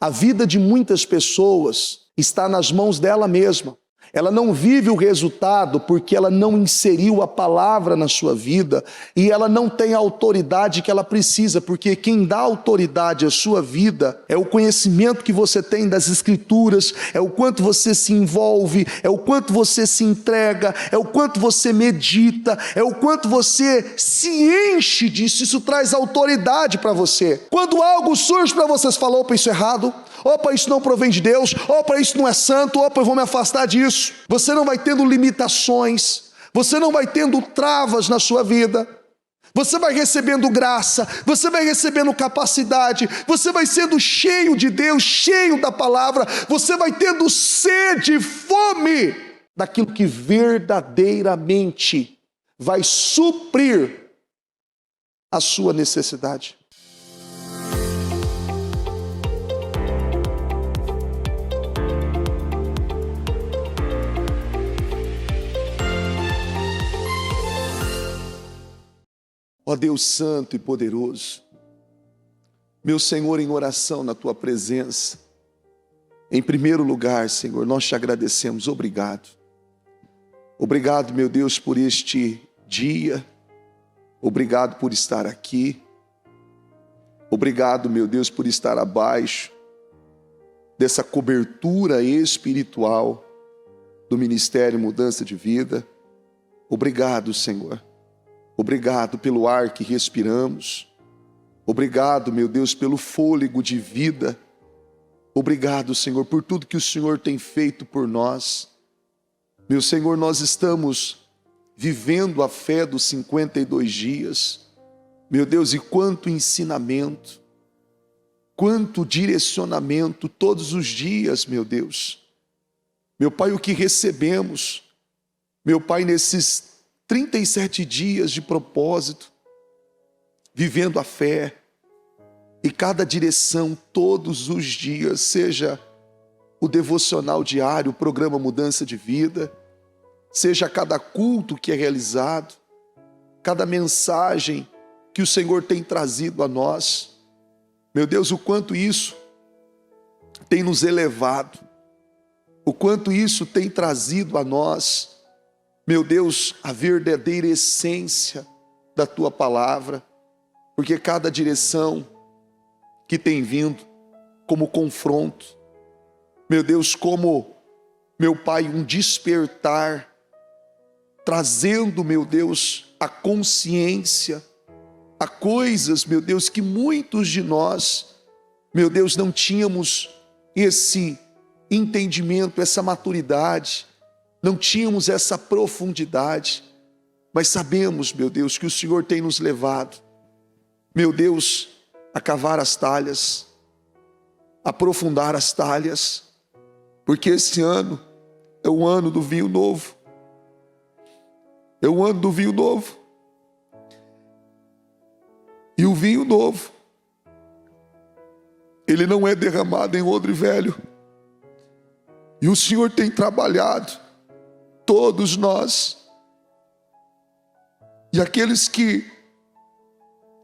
A vida de muitas pessoas está nas mãos dela mesma. Ela não vive o resultado porque ela não inseriu a palavra na sua vida e ela não tem a autoridade que ela precisa, porque quem dá autoridade à sua vida é o conhecimento que você tem das Escrituras, é o quanto você se envolve, é o quanto você se entrega, é o quanto você medita, é o quanto você se enche disso. Isso traz autoridade para você. Quando algo surge para você, você fala: opa, isso é errado, opa, isso não provém de Deus, opa, isso não é santo, opa, eu vou me afastar disso. Você não vai tendo limitações, você não vai tendo travas na sua vida, você vai recebendo graça, você vai recebendo capacidade, você vai sendo cheio de Deus, cheio da palavra, você vai tendo sede e fome daquilo que verdadeiramente vai suprir a sua necessidade. Ó Deus santo e poderoso, meu Senhor, em oração na Tua presença, em primeiro lugar, Senhor, nós te agradecemos. Obrigado. Obrigado, meu Deus, por este dia. Obrigado por estar aqui. Obrigado, meu Deus, por estar abaixo dessa cobertura espiritual do Ministério Mudança de Vida. Obrigado, Senhor. Obrigado pelo ar que respiramos. Obrigado, meu Deus, pelo fôlego de vida. Obrigado, Senhor, por tudo que o Senhor tem feito por nós. Meu Senhor, nós estamos vivendo a fé dos 52 dias. Meu Deus, e quanto ensinamento, quanto direcionamento todos os dias, meu Deus. Meu Pai, o que recebemos, meu Pai, nesses 37 dias de propósito, vivendo a fé, e cada direção todos os dias, seja o devocional diário, o programa Mudança de Vida, seja cada culto que é realizado, cada mensagem que o Senhor tem trazido a nós. Meu Deus, o quanto isso tem nos elevado, o quanto isso tem trazido a nós, meu Deus, a verdadeira essência da Tua palavra, porque cada direção que tem vindo como confronto, meu Deus, como, meu Pai, um despertar, trazendo, meu Deus, a consciência, a coisas, meu Deus, que muitos de nós, meu Deus, não tínhamos esse entendimento, essa maturidade, não tínhamos essa profundidade, mas sabemos, meu Deus, que o Senhor tem nos levado, meu Deus, a cavar as talhas, aprofundar as talhas, porque esse ano é o ano do vinho novo, é o ano do vinho novo, e o vinho novo, ele não é derramado em odre velho, e o Senhor tem trabalhado todos nós, e aqueles que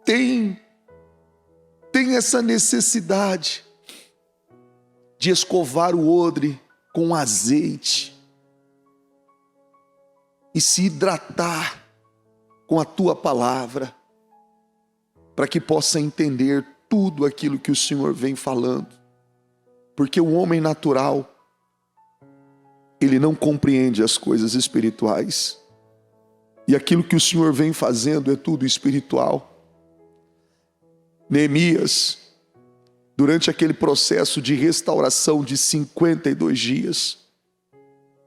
têm essa necessidade de escovar o odre com azeite e se hidratar com a Tua palavra, para que possa entender tudo aquilo que o Senhor vem falando, porque o homem natural, ele não compreende as coisas espirituais. E aquilo que o Senhor vem fazendo é tudo espiritual. Neemias, durante aquele processo de restauração de 52 dias,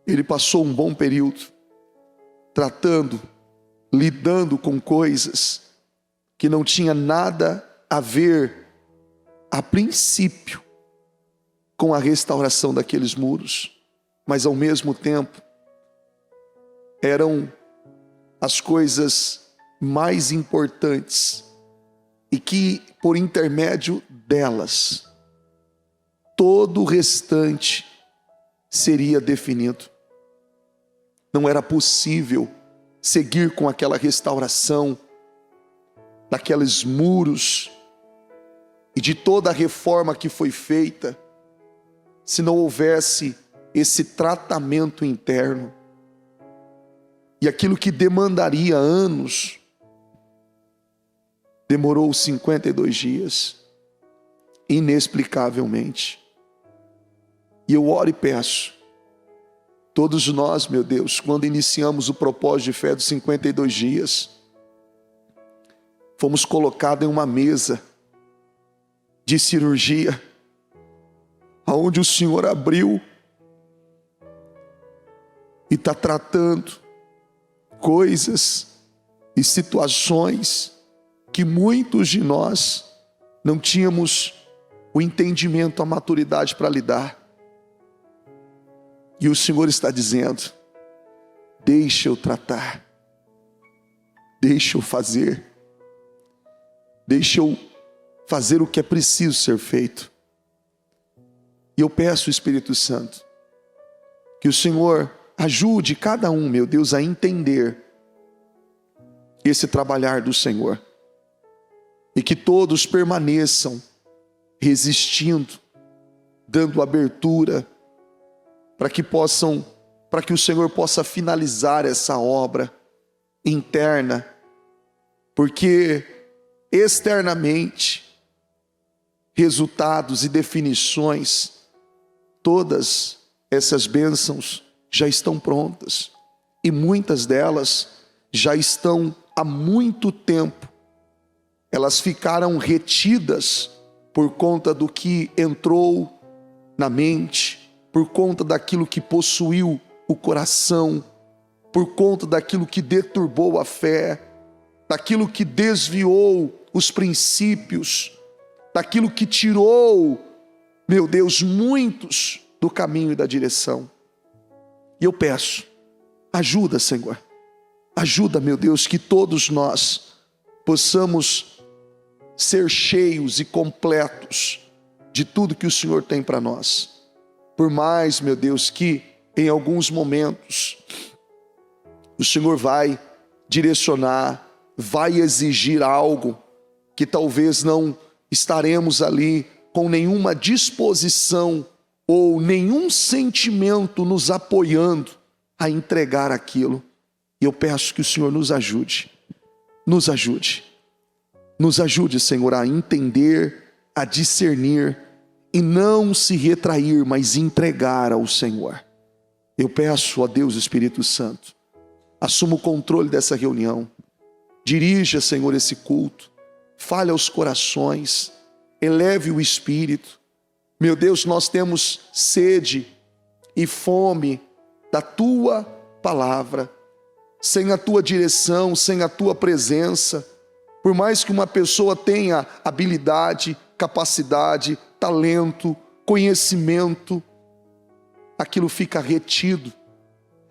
ele passou um bom período tratando, lidando com coisas que não tinha nada a ver, a princípio, com a restauração daqueles muros. Mas ao mesmo tempo, eram as coisas mais importantes e que, por intermédio delas, todo o restante seria definido. Não era possível seguir com aquela restauração daqueles muros e de toda a reforma que foi feita, se não houvesse esse tratamento interno. E aquilo que demandaria anos, demorou 52 dias, inexplicavelmente. E eu oro e peço, todos nós, meu Deus, quando iniciamos o propósito de fé dos 52 dias, fomos colocados em uma mesa de cirurgia, aonde o Senhor abriu e está tratando coisas e situações que muitos de nós não tínhamos o entendimento, a maturidade para lidar. E o Senhor está dizendo: deixa eu tratar, deixa eu fazer, deixa eu fazer o que é preciso ser feito. E eu peço, Espírito Santo, que o Senhor ajude cada um, meu Deus, a entender esse trabalhar do Senhor. E que todos permaneçam resistindo, dando abertura, para que o Senhor possa finalizar essa obra interna, porque externamente, resultados e definições, todas essas bênçãos já estão prontas, e muitas delas já estão há muito tempo. Elas ficaram retidas por conta do que entrou na mente, por conta daquilo que possuiu o coração, por conta daquilo que deturbou a fé, daquilo que desviou os princípios, daquilo que tirou, meu Deus, muitos do caminho e da direção. E eu peço, ajuda, Senhor, ajuda, meu Deus, que todos nós possamos ser cheios e completos de tudo que o Senhor tem para nós. Por mais, meu Deus, que em alguns momentos o Senhor vai direcionar, vai exigir algo que talvez não estaremos ali com nenhuma disposição ou nenhum sentimento nos apoiando a entregar aquilo. E eu peço que o Senhor nos ajude, nos ajude. Nos ajude, Senhor, a entender, a discernir e não se retrair, mas entregar ao Senhor. Eu peço a Deus, Espírito Santo, assuma o controle dessa reunião. Dirija, Senhor, esse culto. Fale aos corações. Eleve o espírito. Meu Deus, nós temos sede e fome da Tua palavra. Sem a Tua direção, sem a Tua presença, por mais que uma pessoa tenha habilidade, capacidade, talento, conhecimento, aquilo fica retido.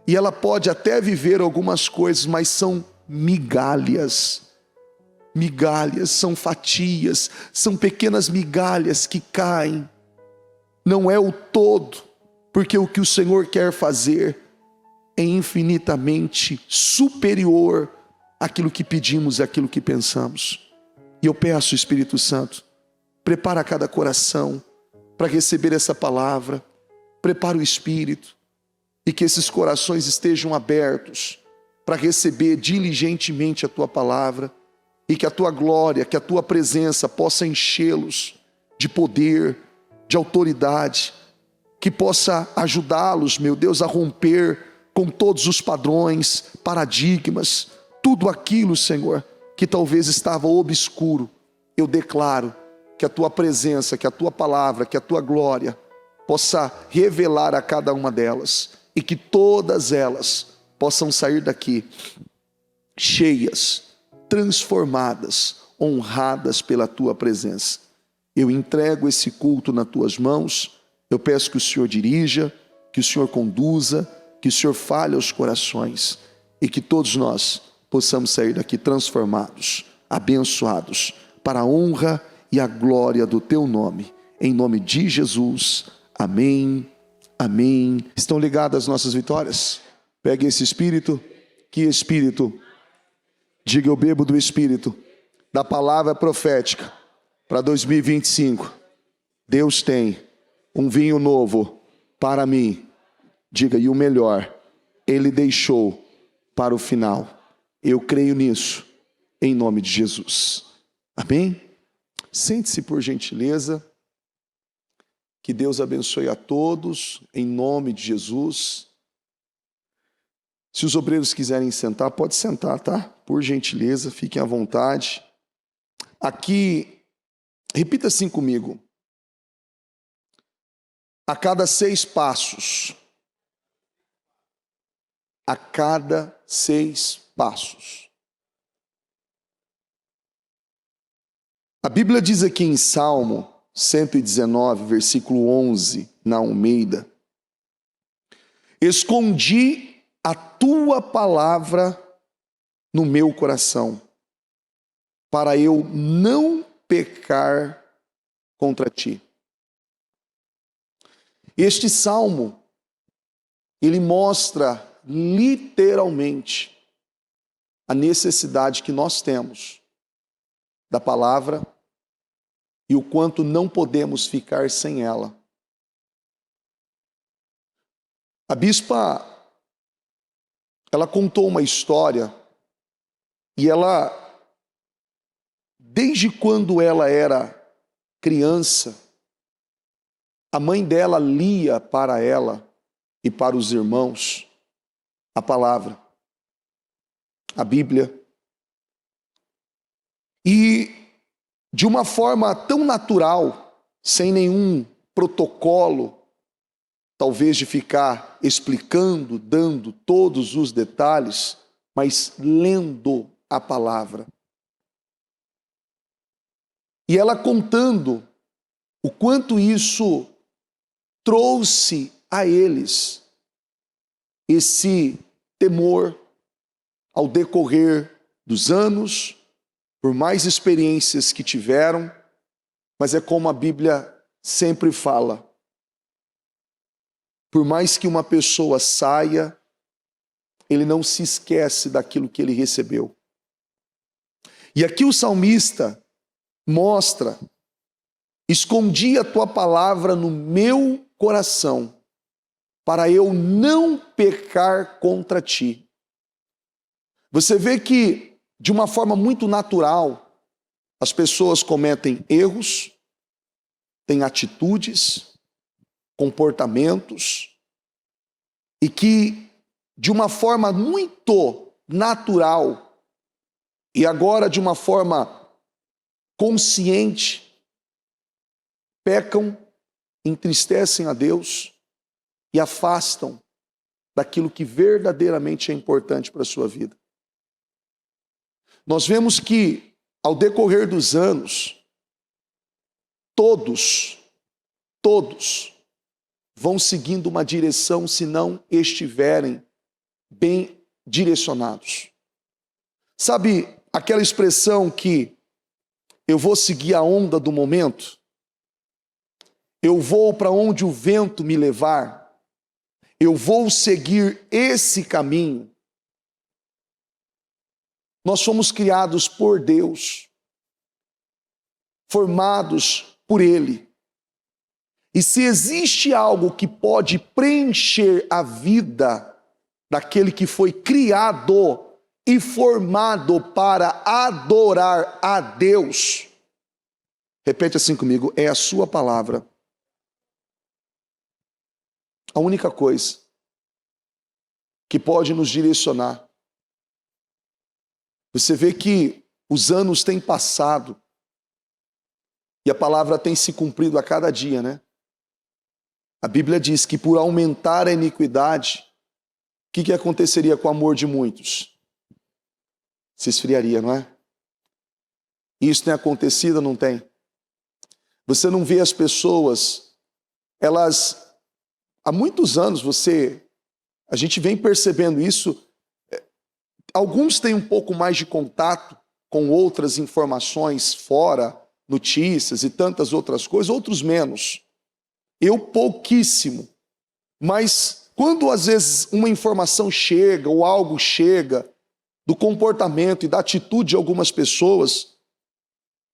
E ela pode até viver algumas coisas, mas são migalhas. Migalhas, são fatias, são pequenas migalhas que caem. Não é o todo, porque o que o Senhor quer fazer é infinitamente superior àquilo que pedimos e àquilo que pensamos. E eu peço, Espírito Santo, prepara cada coração para receber essa palavra, prepara o Espírito, e que esses corações estejam abertos para receber diligentemente a Tua palavra, e que a Tua glória, que a Tua presença possa enchê-los de poder, de autoridade, que possa ajudá-los, meu Deus, a romper com todos os padrões, paradigmas, tudo aquilo, Senhor, que talvez estava obscuro. Eu declaro que a Tua presença, que a Tua palavra, que a Tua glória possa revelar a cada uma delas, e que todas elas possam sair daqui cheias, transformadas, honradas pela Tua presença. Eu entrego esse culto nas Tuas mãos. Eu peço que o Senhor dirija, que o Senhor conduza, que o Senhor fale aos corações, e que todos nós possamos sair daqui transformados, abençoados, para a honra e a glória do Teu nome. Em nome de Jesus. Amém. Amém. Estão ligadas as nossas vitórias? Pegue esse Espírito. Que Espírito? Diga: eu bebo do Espírito, da palavra profética, para 2025. Deus tem um vinho novo para mim. Diga, e o melhor, Ele deixou para o final. Eu creio nisso, em nome de Jesus. Amém? Sente-se por gentileza. Que Deus abençoe a todos, em nome de Jesus. Se os obreiros quiserem sentar, pode sentar, tá? Por gentileza, fiquem à vontade. Aqui, repita assim comigo. A cada 6 passos. A cada 6 passos. A Bíblia diz aqui em Salmo 119, versículo 11, na Almeida: escondi a tua palavra no meu coração, para eu não pecar contra ti. Este salmo, ele mostra literalmente a necessidade que nós temos da palavra e o quanto não podemos ficar sem ela. A bispa, ela contou uma história e ela, desde quando ela era criança, a mãe dela lia para ela e para os irmãos a palavra, a Bíblia. E de uma forma tão natural, sem nenhum protocolo, talvez de ficar explicando, dando todos os detalhes, mas lendo a palavra. E ela contando o quanto isso trouxe a eles esse temor ao decorrer dos anos, por mais experiências que tiveram, mas é como a Bíblia sempre fala: por mais que uma pessoa saia, ele não se esquece daquilo que ele recebeu. E aqui o salmista mostra: escondi a tua palavra no meu coração, para eu não pecar contra ti. Você vê que, de uma forma muito natural, as pessoas cometem erros, têm atitudes, comportamentos, e que, de uma forma muito natural, e agora de uma forma consciente, pecam, entristecem a Deus e afastam daquilo que verdadeiramente é importante para a sua vida. Nós vemos que, ao decorrer dos anos, todos vão seguindo uma direção se não estiverem bem direcionados. Sabe aquela expressão que eu vou seguir a onda do momento? Eu vou para onde o vento me levar? Eu vou seguir esse caminho? Nós somos criados por Deus, formados por Ele. E se existe algo que pode preencher a vida daquele que foi criado e formado para adorar a Deus, repete assim comigo: é a sua palavra. A única coisa que pode nos direcionar. Você vê que os anos têm passado e a palavra tem se cumprido a cada dia, né? A Bíblia diz que por aumentar a iniquidade, o que aconteceria com o amor de muitos? Se esfriaria, não é? Isso tem acontecido ou não tem? Você não vê as pessoas, elas, há muitos anos a gente vem percebendo isso. Alguns têm um pouco mais de contato com outras informações fora, notícias e tantas outras coisas, outros menos. Eu pouquíssimo. Mas quando às vezes uma informação chega ou algo chega do comportamento e da atitude de algumas pessoas,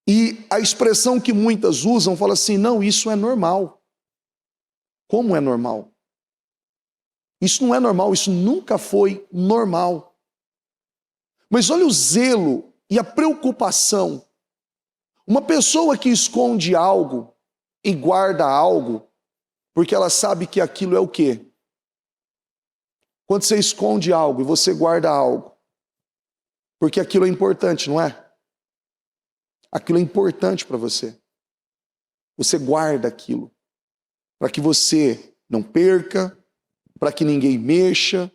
E a expressão que muitas usam, fala assim, não, isso é normal. Como é normal? Isso não é normal, isso nunca foi normal. Mas olha o zelo e a preocupação. Uma pessoa que esconde algo e guarda algo, porque ela sabe que aquilo é o quê? Quando você esconde algo e você guarda algo, porque aquilo é importante, não é? Aquilo é importante para você. Você guarda aquilo, para que você não perca, para que ninguém mexa,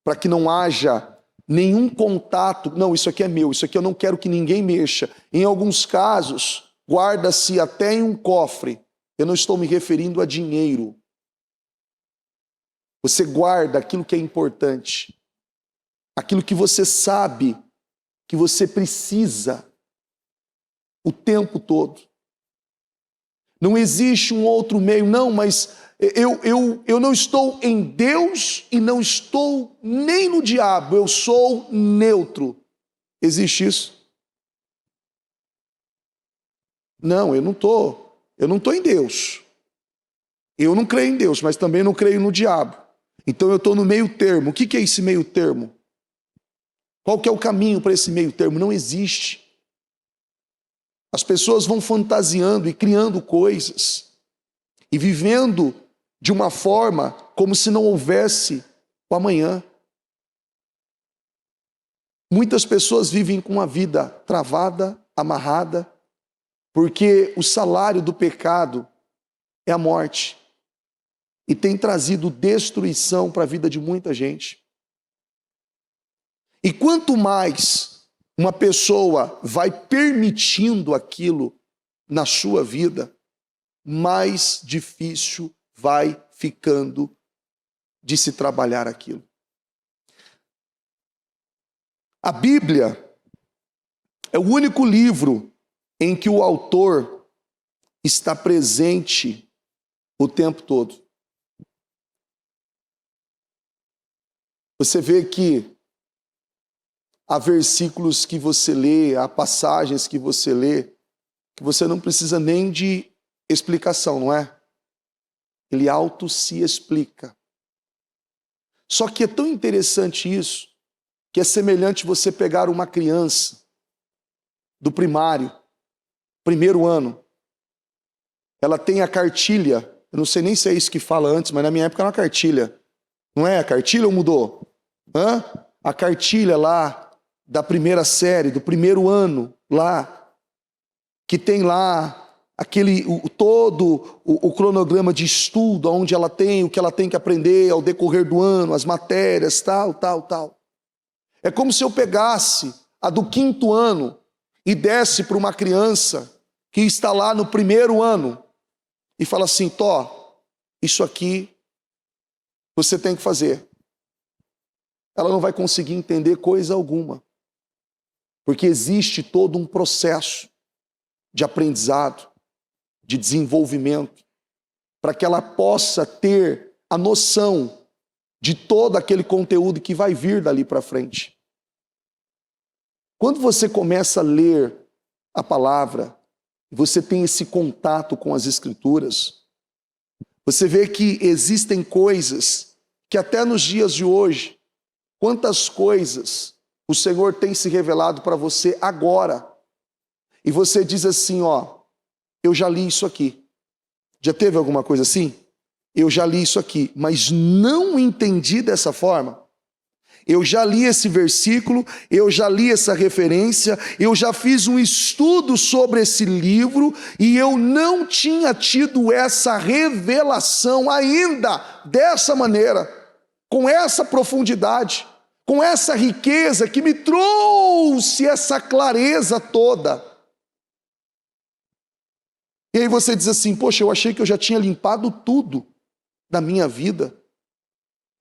para que não haja nenhum contato. Não, isso aqui é meu, isso aqui eu não quero que ninguém mexa. Em alguns casos, guarda-se até em um cofre. Eu não estou me referindo a dinheiro. Você guarda aquilo que é importante, aquilo que você sabe que você precisa o tempo todo. Não existe um outro meio, não, mas eu não estou em Deus e não estou nem no diabo, eu sou neutro. Existe isso? Não, eu não estou em Deus. Eu não creio em Deus, mas também não creio no diabo. Então eu estou no meio termo. O que é esse meio termo? Qual que é o caminho para esse meio termo? Não existe. As pessoas vão fantasiando e criando coisas e vivendo de uma forma como se não houvesse o amanhã. Muitas pessoas vivem com a vida travada, amarrada, porque o salário do pecado é a morte e tem trazido destruição para a vida de muita gente. E quanto mais uma pessoa vai permitindo aquilo na sua vida, mais difícil vai ficando de se trabalhar aquilo. A Bíblia é o único livro em que o autor está presente o tempo todo. Você vê que há versículos que você lê, há passagens que você lê, que você não precisa nem de explicação, não é? Ele auto se explica. Só que é tão interessante isso, que é semelhante você pegar uma criança do primário, primeiro ano, ela tem a cartilha, eu não sei nem se é isso que fala antes, mas na minha época era uma cartilha. Não é a cartilha ou mudou? A cartilha lá da primeira série, do primeiro ano lá, que tem lá todo o cronograma de estudo, onde ela tem o que ela tem que aprender ao decorrer do ano, as matérias, tal. É como se eu pegasse a do quinto ano e desse para uma criança que está lá no primeiro ano e fala assim, isso aqui você tem que fazer. Ela não vai conseguir entender coisa alguma, porque existe todo um processo de aprendizado, de desenvolvimento, para que ela possa ter a noção de todo aquele conteúdo que vai vir dali para frente. Quando você começa a ler a palavra, você tem esse contato com as Escrituras, você vê que existem coisas que até nos dias de hoje, quantas coisas o Senhor tem se revelado para você agora, e você diz assim, eu já li isso aqui. Já teve alguma coisa assim? Eu já li isso aqui, mas não entendi dessa forma. Eu já li esse versículo, eu já li essa referência, eu já fiz um estudo sobre esse livro e eu não tinha tido essa revelação ainda dessa maneira, com essa profundidade, com essa riqueza que me trouxe essa clareza toda. E aí você diz assim, poxa, eu achei que eu já tinha limpado tudo da minha vida.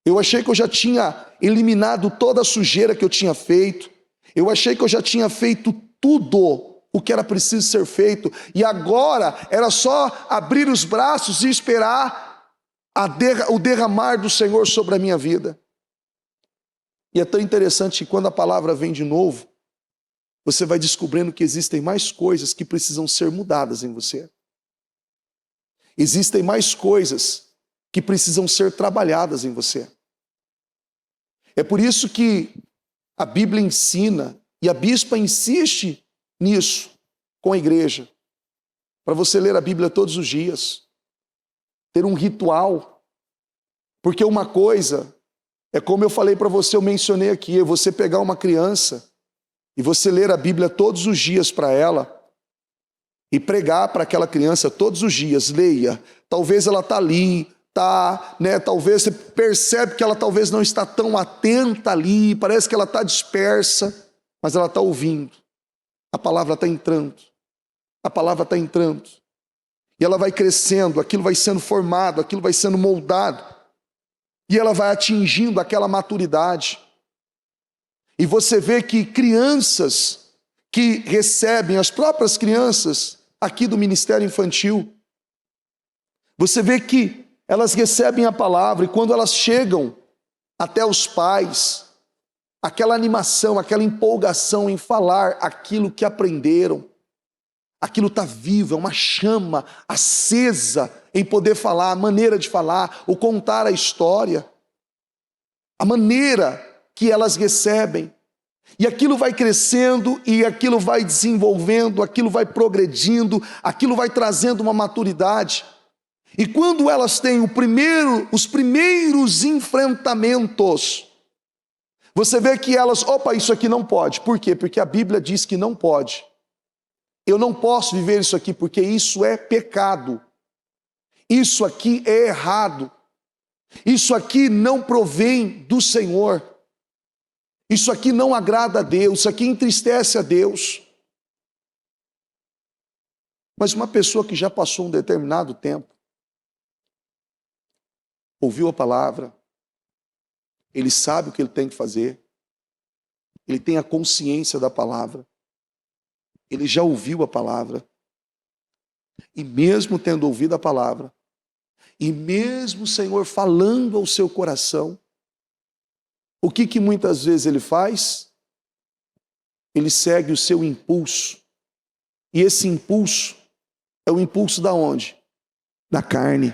Eu achei que eu já tinha eliminado toda a sujeira que eu tinha feito. Eu achei que eu já tinha feito tudo o que era preciso ser feito. E agora era só abrir os braços e esperar o derramar do Senhor sobre a minha vida. E é tão interessante que quando a palavra vem de novo, você vai descobrindo que existem mais coisas que precisam ser mudadas em você. Existem mais coisas que precisam ser trabalhadas em você. É por isso que a Bíblia ensina, e a bispa insiste nisso com a igreja, para você ler a Bíblia todos os dias, ter um ritual, porque uma coisa é como eu falei para você, eu mencionei aqui, é você pegar uma criança e você ler a Bíblia todos os dias para ela e pregar para aquela criança todos os dias, leia. Talvez ela está ali, talvez você percebe que ela talvez não está tão atenta ali, parece que ela está dispersa, mas ela está ouvindo. A palavra está entrando. A palavra está entrando. E ela vai crescendo, aquilo vai sendo formado, aquilo vai sendo moldado. E ela vai atingindo aquela maturidade. E você vê que crianças que recebem, as próprias crianças aqui do Ministério Infantil, você vê que elas recebem a palavra e quando elas chegam até os pais, aquela animação, aquela empolgação em falar aquilo que aprenderam, aquilo está vivo, é uma chama acesa em poder falar, a maneira de falar, o contar a história, a maneira que elas recebem. E aquilo vai crescendo, e aquilo vai desenvolvendo, aquilo vai progredindo, aquilo vai trazendo uma maturidade. E quando elas têm os primeiros enfrentamentos, você vê que elas, isso aqui não pode. Por quê? Porque a Bíblia diz que não pode. Eu não posso viver isso aqui porque isso é pecado. Isso aqui é errado. Isso aqui não provém do Senhor. Isso aqui não agrada a Deus, isso aqui entristece a Deus. Mas uma pessoa que já passou um determinado tempo, ouviu a palavra, ele sabe o que ele tem que fazer, ele tem a consciência da palavra, ele já ouviu a palavra, e mesmo tendo ouvido a palavra, e mesmo o Senhor falando ao seu coração, o que muitas vezes ele faz? Ele segue o seu impulso. E esse impulso é o impulso da onde? Da carne.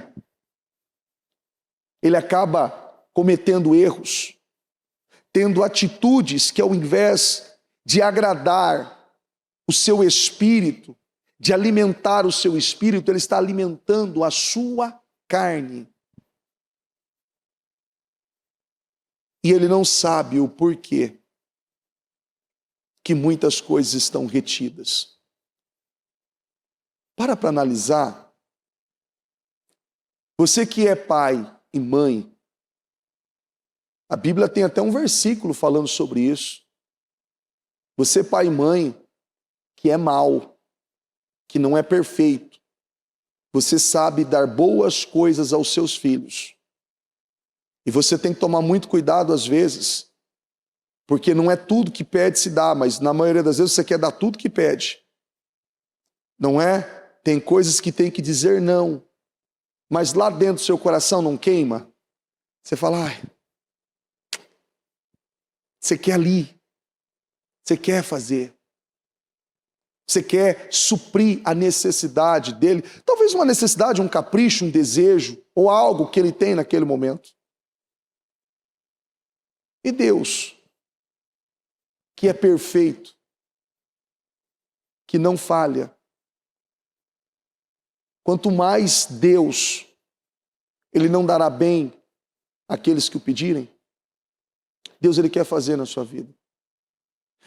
Ele acaba cometendo erros, tendo atitudes que ao invés de agradar o seu espírito, de alimentar o seu espírito, ele está alimentando a sua carne. E ele não sabe o porquê que muitas coisas estão retidas. Para analisar, você que é pai e mãe, a Bíblia tem até um versículo falando sobre isso. Você, pai e mãe, que é mau, que não é perfeito, você sabe dar boas coisas aos seus filhos. E você tem que tomar muito cuidado às vezes, porque não é tudo que pede se dá, mas na maioria das vezes você quer dar tudo que pede. Não é? Tem coisas que tem que dizer não, mas lá dentro do seu coração não queima. Você fala, você quer ali, você quer fazer, você quer suprir a necessidade dele, talvez uma necessidade, um capricho, um desejo, ou algo que ele tem naquele momento. E Deus, que é perfeito, que não falha, quanto mais Deus, Ele não dará bem àqueles que o pedirem, Deus Ele quer fazer na sua vida.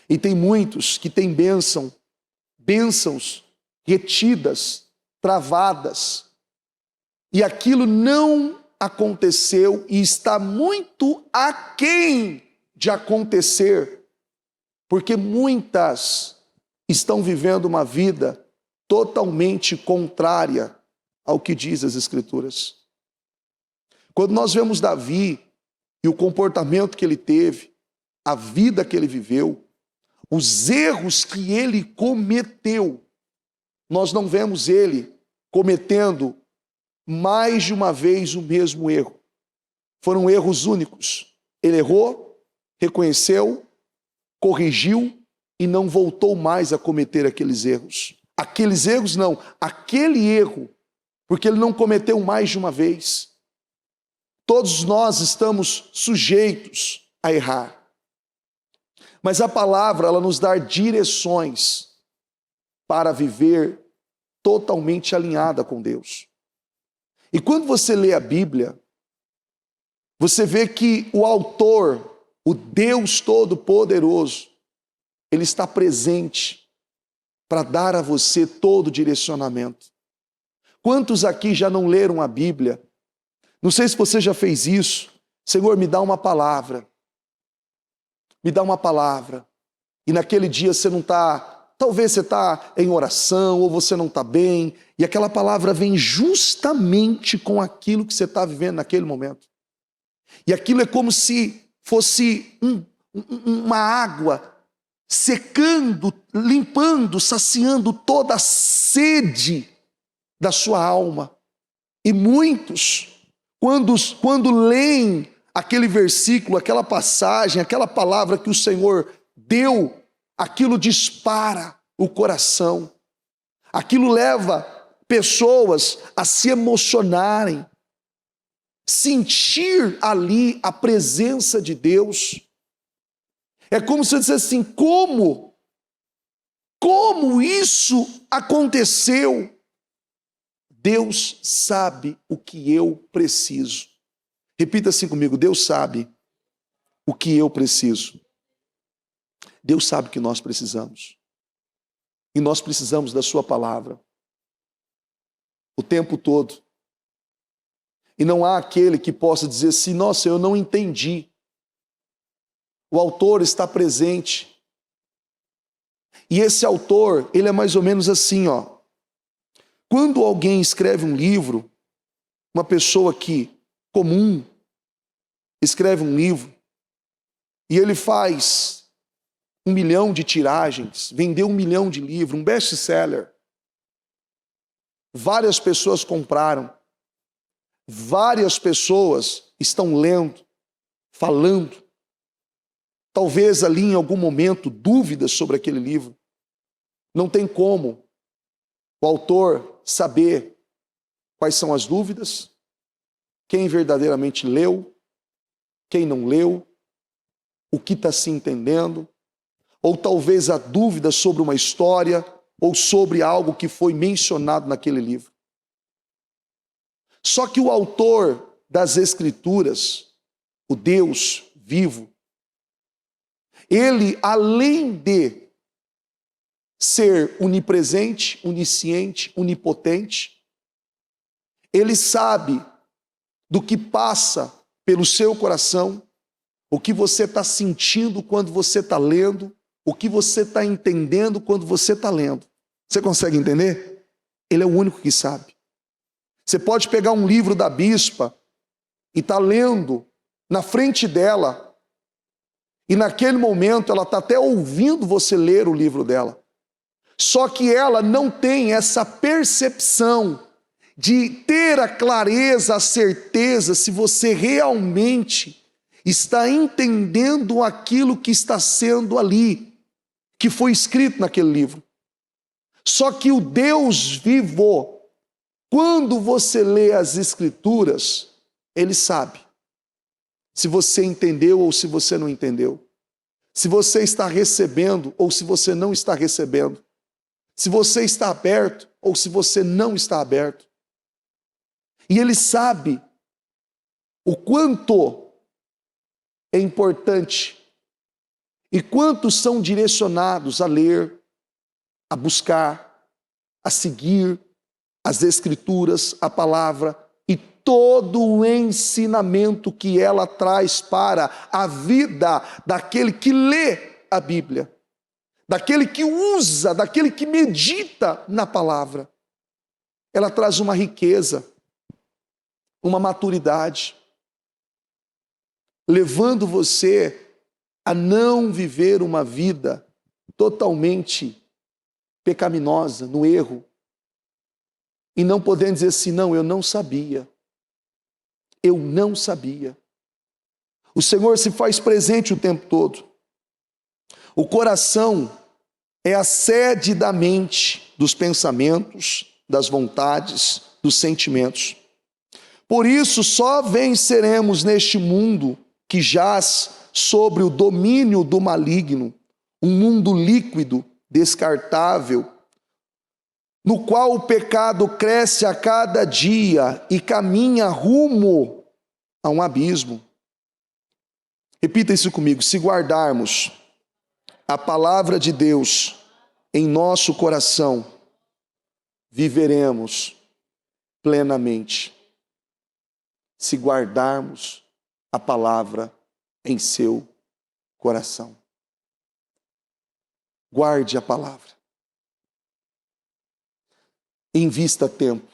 E tem muitos que têm bênçãos retidas, travadas, e aquilo não aconteceu e está muito aquém de acontecer, porque muitas estão vivendo uma vida totalmente contrária ao que diz as Escrituras. Quando nós vemos Davi e o comportamento que ele teve, a vida que ele viveu, os erros que ele cometeu, nós não vemos ele cometendo mais de uma vez o mesmo erro. Foram erros únicos. Ele errou, reconheceu, corrigiu e não voltou mais a cometer aqueles erros. Aqueles erros não, aquele erro, porque ele não cometeu mais de uma vez. Todos nós estamos sujeitos a errar. Mas a palavra, ela nos dá direções para viver totalmente alinhada com Deus. E quando você lê a Bíblia, você vê que o autor, o Deus Todo-Poderoso, ele está presente para dar a você todo o direcionamento. Quantos aqui já não leram a Bíblia? Não sei se você já fez isso. Senhor, me dá uma palavra. Me dá uma palavra. E naquele dia você não está, talvez você está em oração, ou você não está bem, e aquela palavra vem justamente com aquilo que você está vivendo naquele momento. E aquilo é como se fosse uma água secando, limpando, saciando toda a sede da sua alma. E muitos, quando leem aquele versículo, aquela passagem, aquela palavra que o Senhor deu, aquilo dispara o coração. Aquilo leva pessoas a se emocionarem, sentir ali a presença de Deus. É como se eu dissesse assim, como isso aconteceu? Deus sabe o que eu preciso. Repita assim comigo, Deus sabe o que eu preciso. Deus sabe o que nós precisamos. E nós precisamos da sua palavra o tempo todo. E não há aquele que possa dizer assim, nossa, eu não entendi. O autor está presente. E esse autor, ele é mais ou menos assim, ó. Quando alguém escreve um livro, uma pessoa comum escreve um livro, e ele faz 1 milhão de tiragens, vendeu 1 milhão de livros, um best-seller. Várias pessoas compraram, várias pessoas estão lendo, falando. Talvez ali em algum momento dúvidas sobre aquele livro. Não tem como o autor saber quais são as dúvidas, quem verdadeiramente leu, quem não leu, o que está se entendendo, ou talvez a dúvida sobre uma história ou sobre algo que foi mencionado naquele livro. Só que o autor das Escrituras, o Deus vivo, ele, além de ser onipresente, onisciente, onipotente, ele sabe do que passa pelo seu coração, o que você está sentindo quando você está lendo, o que você está entendendo quando você está lendo. Você consegue entender? Ele é o único que sabe. Você pode pegar um livro da bispa e estar lendo na frente dela, e naquele momento ela está até ouvindo você ler o livro dela. Só que ela não tem essa percepção de ter a clareza, a certeza se você realmente está entendendo aquilo que está sendo ali, que foi escrito naquele livro. Só que o Deus vivo, quando você lê as Escrituras, ele sabe se você entendeu ou se você não entendeu, se você está recebendo ou se você não está recebendo, se você está aberto ou se você não está aberto. E ele sabe o quanto é importante e quantos são direcionados a ler, a buscar, a seguir as Escrituras, a palavra e todo o ensinamento que ela traz para a vida daquele que lê a Bíblia, daquele que usa, daquele que medita na palavra. Ela traz uma riqueza, uma maturidade, levando você a não viver uma vida totalmente pecaminosa, no erro, e não podendo dizer assim, não, eu não sabia. Eu não sabia. O Senhor se faz presente o tempo todo. O coração é a sede da mente, dos pensamentos, das vontades, dos sentimentos. Por isso, só venceremos neste mundo que jaz sobre o domínio do maligno, um mundo líquido, descartável, no qual o pecado cresce a cada dia e caminha rumo a um abismo. Repita isso comigo: se guardarmos a palavra de Deus em nosso coração, viveremos plenamente. Se guardarmos a palavra em seu coração. Guarde a palavra. Invista tempo.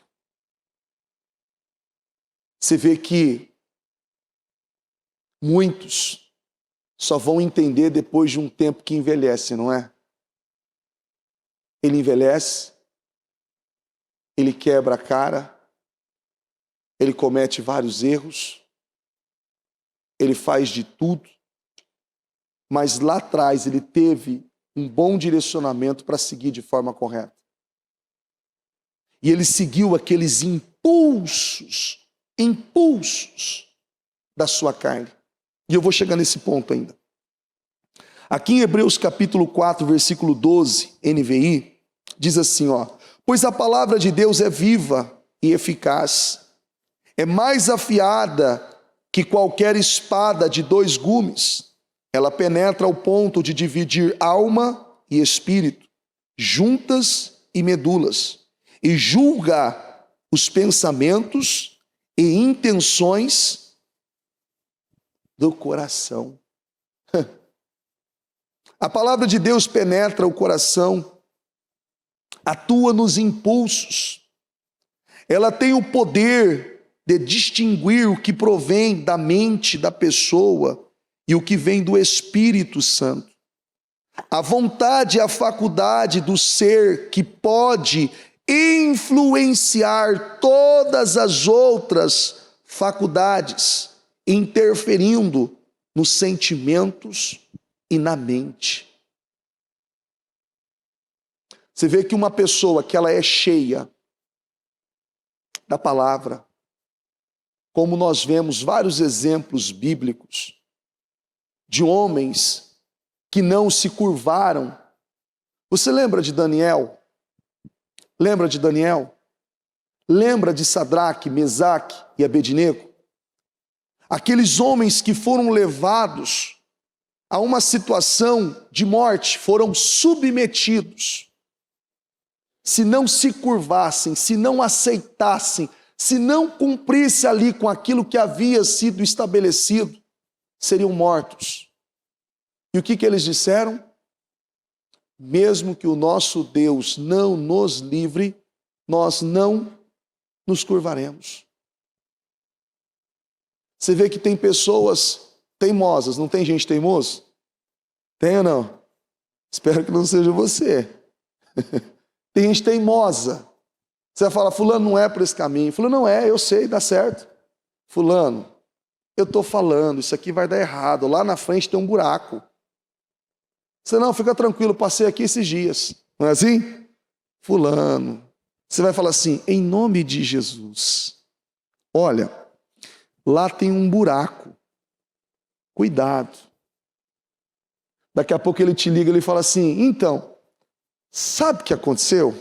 Você vê que muitos só vão entender depois de um tempo que envelhece, não é? Ele envelhece, ele quebra a cara, ele comete vários erros, ele faz de tudo, mas lá atrás ele teve um bom direcionamento para seguir de forma correta. E ele seguiu aqueles impulsos da sua carne. E eu vou chegar nesse ponto ainda. Aqui em Hebreus capítulo 4, versículo 12, NVI, diz assim, pois a palavra de Deus é viva e eficaz, é mais afiada que qualquer espada de 2 gumes. Ela penetra ao ponto de dividir alma e espírito, juntas e medulas, e julga os pensamentos e intenções do coração. A palavra de Deus penetra o coração, atua nos impulsos. Ela tem o poder de distinguir o que provém da mente da pessoa e o que vem do Espírito Santo. A vontade é a faculdade do ser que pode influenciar todas as outras faculdades, interferindo nos sentimentos e na mente. Você vê que uma pessoa que ela é cheia da palavra, como nós vemos vários exemplos bíblicos de homens que não se curvaram. Você lembra de Daniel? Lembra de Daniel? Lembra de Sadraque, Mesaque e Abednego? Aqueles homens que foram levados a uma situação de morte, foram submetidos. Se não se curvassem, se não aceitassem, se não cumprisse ali com aquilo que havia sido estabelecido, seriam mortos. E o que eles disseram? Mesmo que o nosso Deus não nos livre, nós não nos curvaremos. Você vê que tem pessoas teimosas, não tem gente teimosa? Tem ou não? Espero que não seja você. Tem gente teimosa. Você vai falar, fulano não é por esse caminho. Fulano não é, eu sei, dá certo. Fulano, eu estou falando, isso aqui vai dar errado. Lá na frente tem um buraco. Você não, fica tranquilo, passei aqui esses dias. Não é assim? Fulano. Você vai falar assim, em nome de Jesus. Olha, lá tem um buraco. Cuidado. Daqui a pouco ele te liga e ele fala assim, então, sabe o que aconteceu?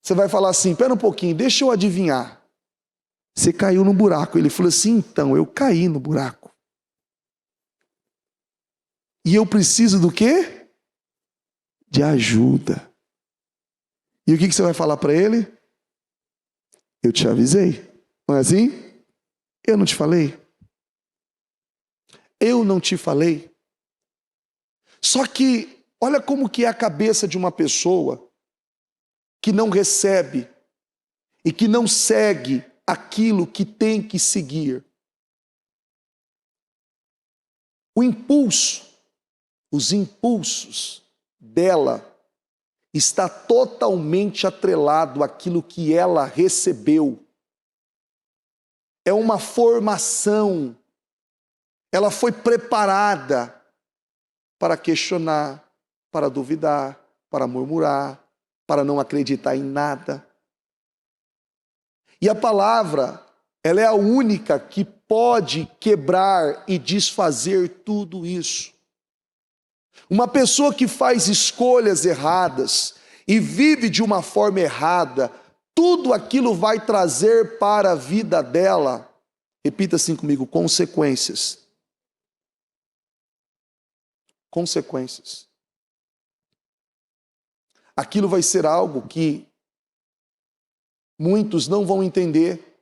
Você vai falar assim, espera um pouquinho, deixa eu adivinhar. Você caiu no buraco. Ele falou assim, então, eu caí no buraco. E eu preciso do quê? De ajuda. E o que você vai falar para ele? Eu te avisei. Não é assim? Eu não te falei? Eu não te falei? Só que, olha como que é a cabeça de uma pessoa que não recebe e que não segue aquilo que tem que seguir. O impulso, os impulsos dela está totalmente atrelado àquilo que ela recebeu. É uma formação. Ela foi preparada para questionar, para duvidar, para murmurar, para não acreditar em nada. E a palavra, ela é a única que pode quebrar e desfazer tudo isso. Uma pessoa que faz escolhas erradas e vive de uma forma errada, tudo aquilo vai trazer para a vida dela, repita assim comigo, consequências. Consequências. Aquilo vai ser algo que muitos não vão entender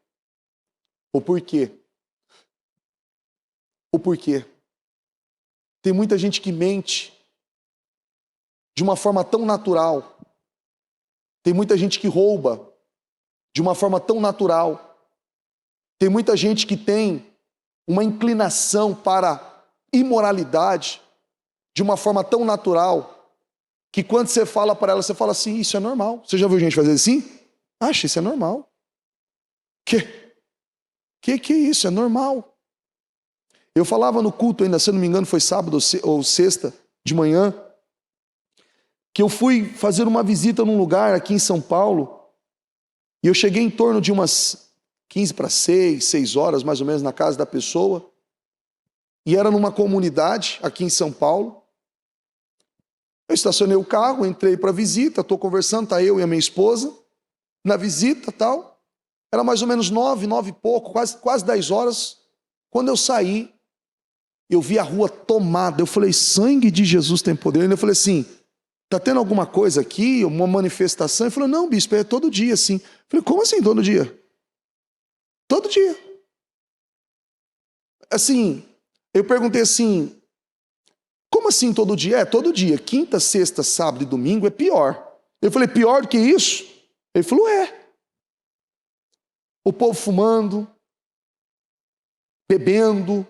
o porquê. O porquê. Tem muita gente que mente de uma forma tão natural. Tem muita gente que rouba de uma forma tão natural. Tem muita gente que tem uma inclinação para imoralidade de uma forma tão natural que quando você fala para ela, você fala assim, isso é normal. Você já viu gente fazer assim? Acha, isso é normal. Que é isso? É normal. Eu falava no culto ainda, se eu não me engano, foi sábado ou sexta de manhã, que eu fui fazer uma visita num lugar aqui em São Paulo, e eu cheguei em torno de umas 15 para 6 horas, mais ou menos, na casa da pessoa, e era numa comunidade aqui em São Paulo. Eu estacionei o carro, entrei para a visita, estou conversando, está eu e a minha esposa, na visita e tal, era mais ou menos 9 e pouco, quase 10 horas, quando eu saí, eu vi a rua tomada, eu falei, sangue de Jesus tem poder. Eu falei assim, está tendo alguma coisa aqui, uma manifestação? Ele falou, não, bispo, é todo dia assim. Eu falei, como assim todo dia? Todo dia. Assim, eu perguntei assim, como assim todo dia? É, todo dia, quinta, sexta, sábado e domingo é pior. Eu falei, pior do que isso? Ele falou, é. O povo fumando, bebendo,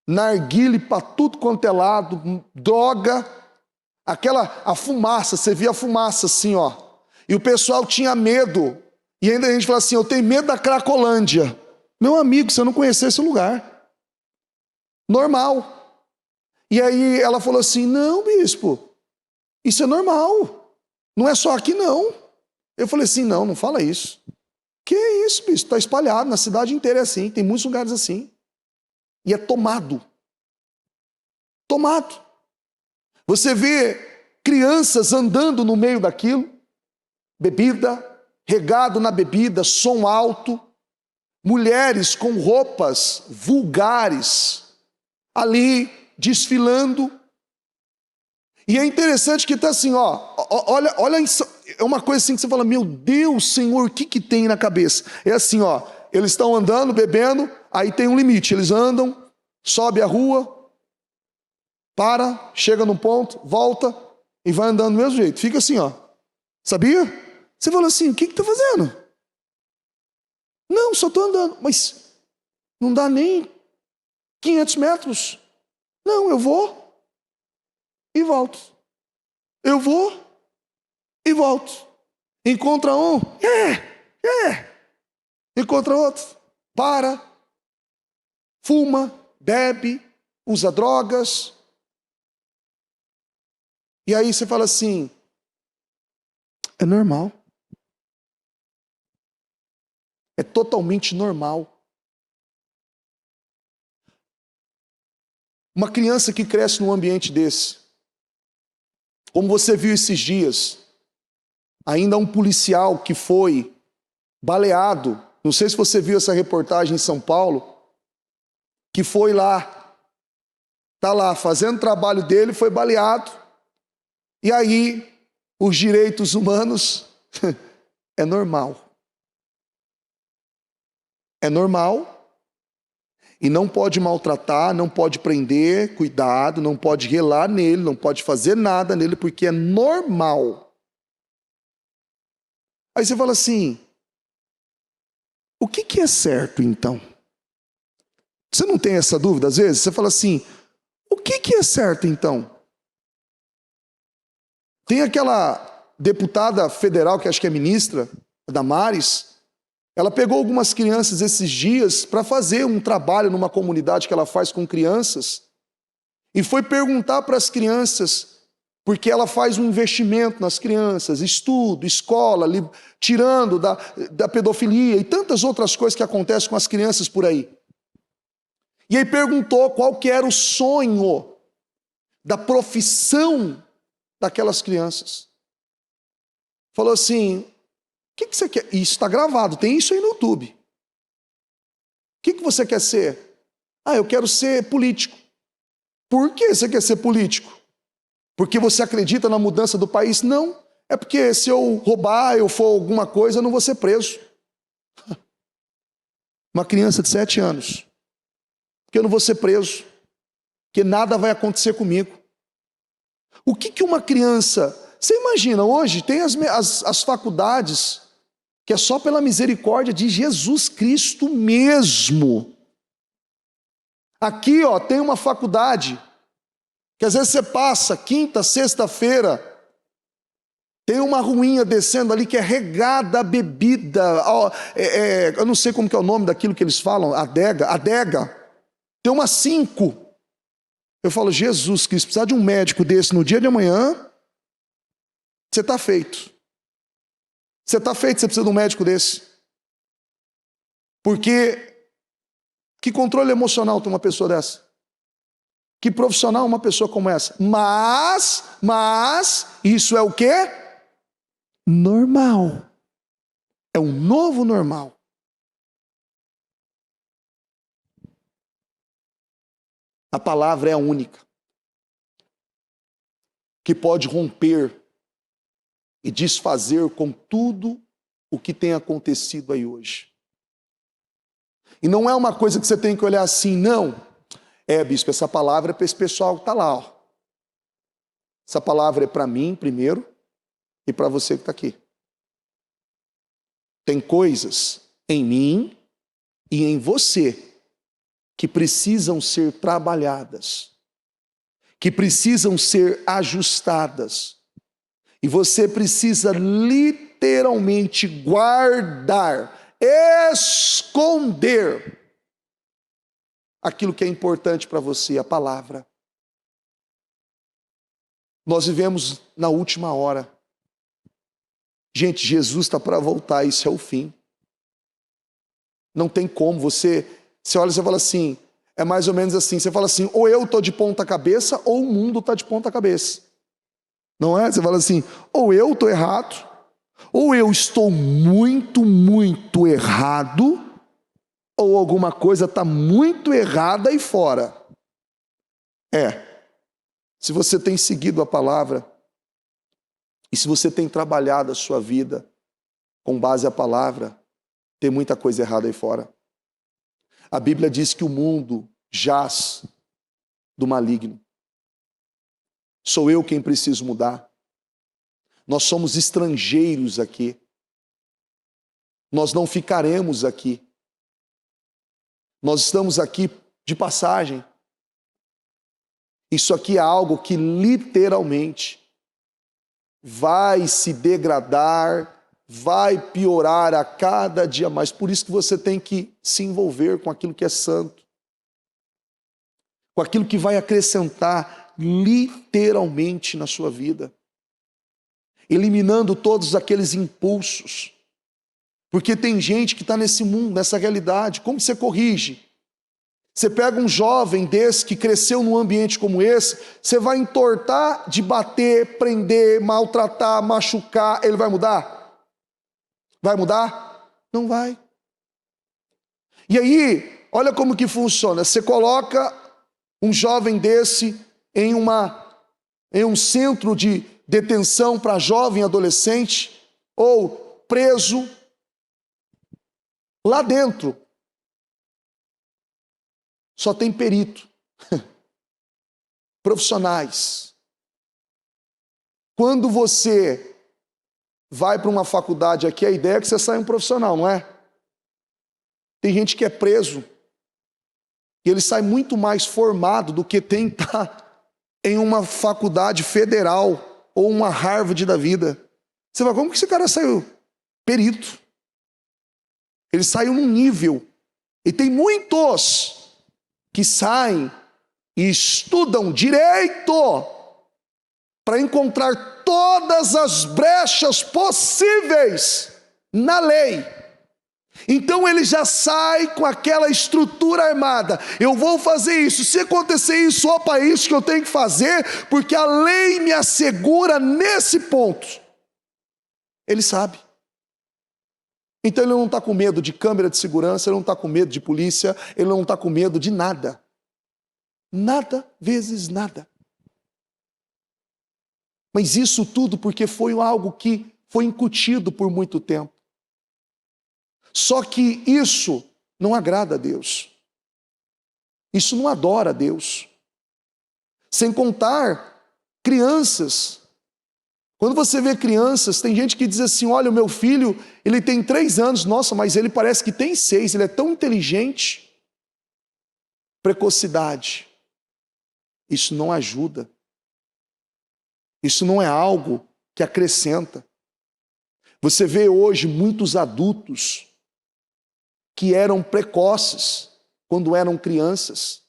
narguile para tudo quanto é lado, droga, a fumaça, você via a fumaça assim, ó. E o pessoal tinha medo. E ainda a gente fala assim, eu tenho medo da Cracolândia. Meu amigo, você não conhecia esse lugar. Normal. E aí ela falou assim, não, bispo, isso é normal. Não é só aqui, não. Eu falei assim, não fala isso. Que isso, bispo? Está espalhado, na cidade inteira é assim, tem muitos lugares assim. E é tomado. Tomado. Você vê crianças andando no meio daquilo, bebida, regado na bebida, som alto, mulheres com roupas vulgares, ali desfilando. E é interessante que está assim, ó, olha, é uma coisa assim que você fala, meu Deus, Senhor, o que tem na cabeça? É assim, ó, eles estão andando, bebendo, aí tem um limite, eles andam, sobe a rua, para, chega num ponto, volta e vai andando do mesmo jeito, fica assim, ó, sabia? Você fala assim, o que está fazendo? Não, só estou andando, mas não dá nem 500 metros. Não, eu vou e volto. Eu vou e volto. Encontra um, encontra outro, para, fuma, bebe, usa drogas. E aí você fala assim, é normal. É totalmente normal. Uma criança que cresce num ambiente desse, como você viu esses dias, ainda um policial que foi baleado, não sei se você viu essa reportagem em São Paulo, que foi lá, está lá fazendo o trabalho dele, foi baleado, e aí os direitos humanos é normal. É normal. E não pode maltratar, não pode prender, cuidado, não pode relar nele, não pode fazer nada nele, porque é normal. Aí você fala assim, o que é certo então? Você não tem essa dúvida às vezes? Você fala assim, o que é certo então? Tem aquela deputada federal, que acho que é ministra, a Damares, ela pegou algumas crianças esses dias para fazer um trabalho numa comunidade que ela faz com crianças e foi perguntar para as crianças porque ela faz um investimento nas crianças, estudo, escola, tirando da pedofilia e tantas outras coisas que acontecem com as crianças por aí. E aí perguntou qual que era o sonho da profissão daquelas crianças. Falou assim, o que você quer? Isso está gravado, tem isso aí no YouTube. O que você quer ser? Eu quero ser político. Por que você quer ser político? Porque você acredita na mudança do país? Não. É porque se eu roubar, eu for alguma coisa, eu não vou ser preso. Uma criança de 7 anos. Porque eu não vou ser preso. Porque nada vai acontecer comigo. O que uma criança... Você imagina, hoje tem as faculdades que é só pela misericórdia de Jesus Cristo mesmo. Aqui, tem uma faculdade que às vezes você passa quinta, sexta-feira, tem uma ruinha descendo ali que é regada a bebida, eu não sei como que é o nome daquilo que eles falam, adega, tem umas 5. Eu falo, Jesus Cristo, precisar de um médico desse no dia de amanhã, você está feito. Você está feito, você precisa de um médico desse. Porque que controle emocional tem uma pessoa dessa? Que profissional uma pessoa como essa? Mas, isso é o quê? Normal. É um novo normal. A palavra é a única que pode romper e desfazer com tudo o que tem acontecido aí hoje. E não é uma coisa que você tem que olhar assim, não. Bispo, essa palavra é para esse pessoal que está lá. Essa palavra é para mim primeiro e para você que está aqui. Tem coisas em mim e em você que precisam ser trabalhadas, que precisam ser ajustadas. E você precisa literalmente guardar, esconder aquilo que é importante para você, a palavra. Nós vivemos na última hora. Gente, Jesus está para voltar, isso é o fim. Não tem como, você olha e você fala assim, é mais ou menos assim, você fala assim, ou eu estou de ponta cabeça, ou o mundo está de ponta cabeça. Não é? Você fala assim, ou eu estou errado, ou eu estou muito, muito errado, ou alguma coisa está muito errada aí fora. Se você tem seguido a palavra, e se você tem trabalhado a sua vida com base à palavra, tem muita coisa errada aí fora. A Bíblia diz que o mundo jaz do maligno. Sou eu quem preciso mudar. Nós somos estrangeiros aqui. Nós não ficaremos aqui. Nós estamos aqui de passagem. Isso aqui é algo que literalmente vai se degradar, vai piorar a cada dia mais. Por isso que você tem que se envolver com aquilo que é santo, com aquilo que vai acrescentar literalmente na sua vida, eliminando todos aqueles impulsos, porque tem gente que está nesse mundo, nessa realidade. Como você corrige? Você pega um jovem desse que cresceu num ambiente como esse, você vai entortar de bater, prender, maltratar, machucar, ele vai mudar? Vai mudar? Não vai. E aí, olha como que funciona, você coloca um jovem desse em um centro de detenção para jovem adolescente, ou preso, lá dentro só tem perito, profissionais. Quando você vai para uma faculdade aqui, a ideia é que você saia um profissional, não é? Tem gente que é preso e ele sai muito mais formado do que tem que estar em uma faculdade federal ou uma Harvard da vida. Você fala, como que esse cara saiu? Perito. Ele saiu num nível. E tem muitos que saem e estudam direito para encontrar todas as brechas possíveis na lei. Então ele já sai com aquela estrutura armada. Eu vou fazer isso. Se acontecer isso, opa, é isso que eu tenho que fazer, porque a lei me assegura nesse ponto. Ele sabe. Então ele não está com medo de câmera de segurança, ele não está com medo de polícia, ele não está com medo de nada. Nada vezes nada. Mas isso tudo porque foi algo que foi incutido por muito tempo. Só que isso não agrada a Deus. Isso não adora a Deus. Sem contar crianças. Quando você vê crianças, tem gente que diz assim, olha, o meu filho, ele tem 3 anos, nossa, mas ele parece que tem 6, ele é tão inteligente. Precocidade. Isso não ajuda. Isso não é algo que acrescenta. Você vê hoje muitos adultos que eram precoces quando eram crianças.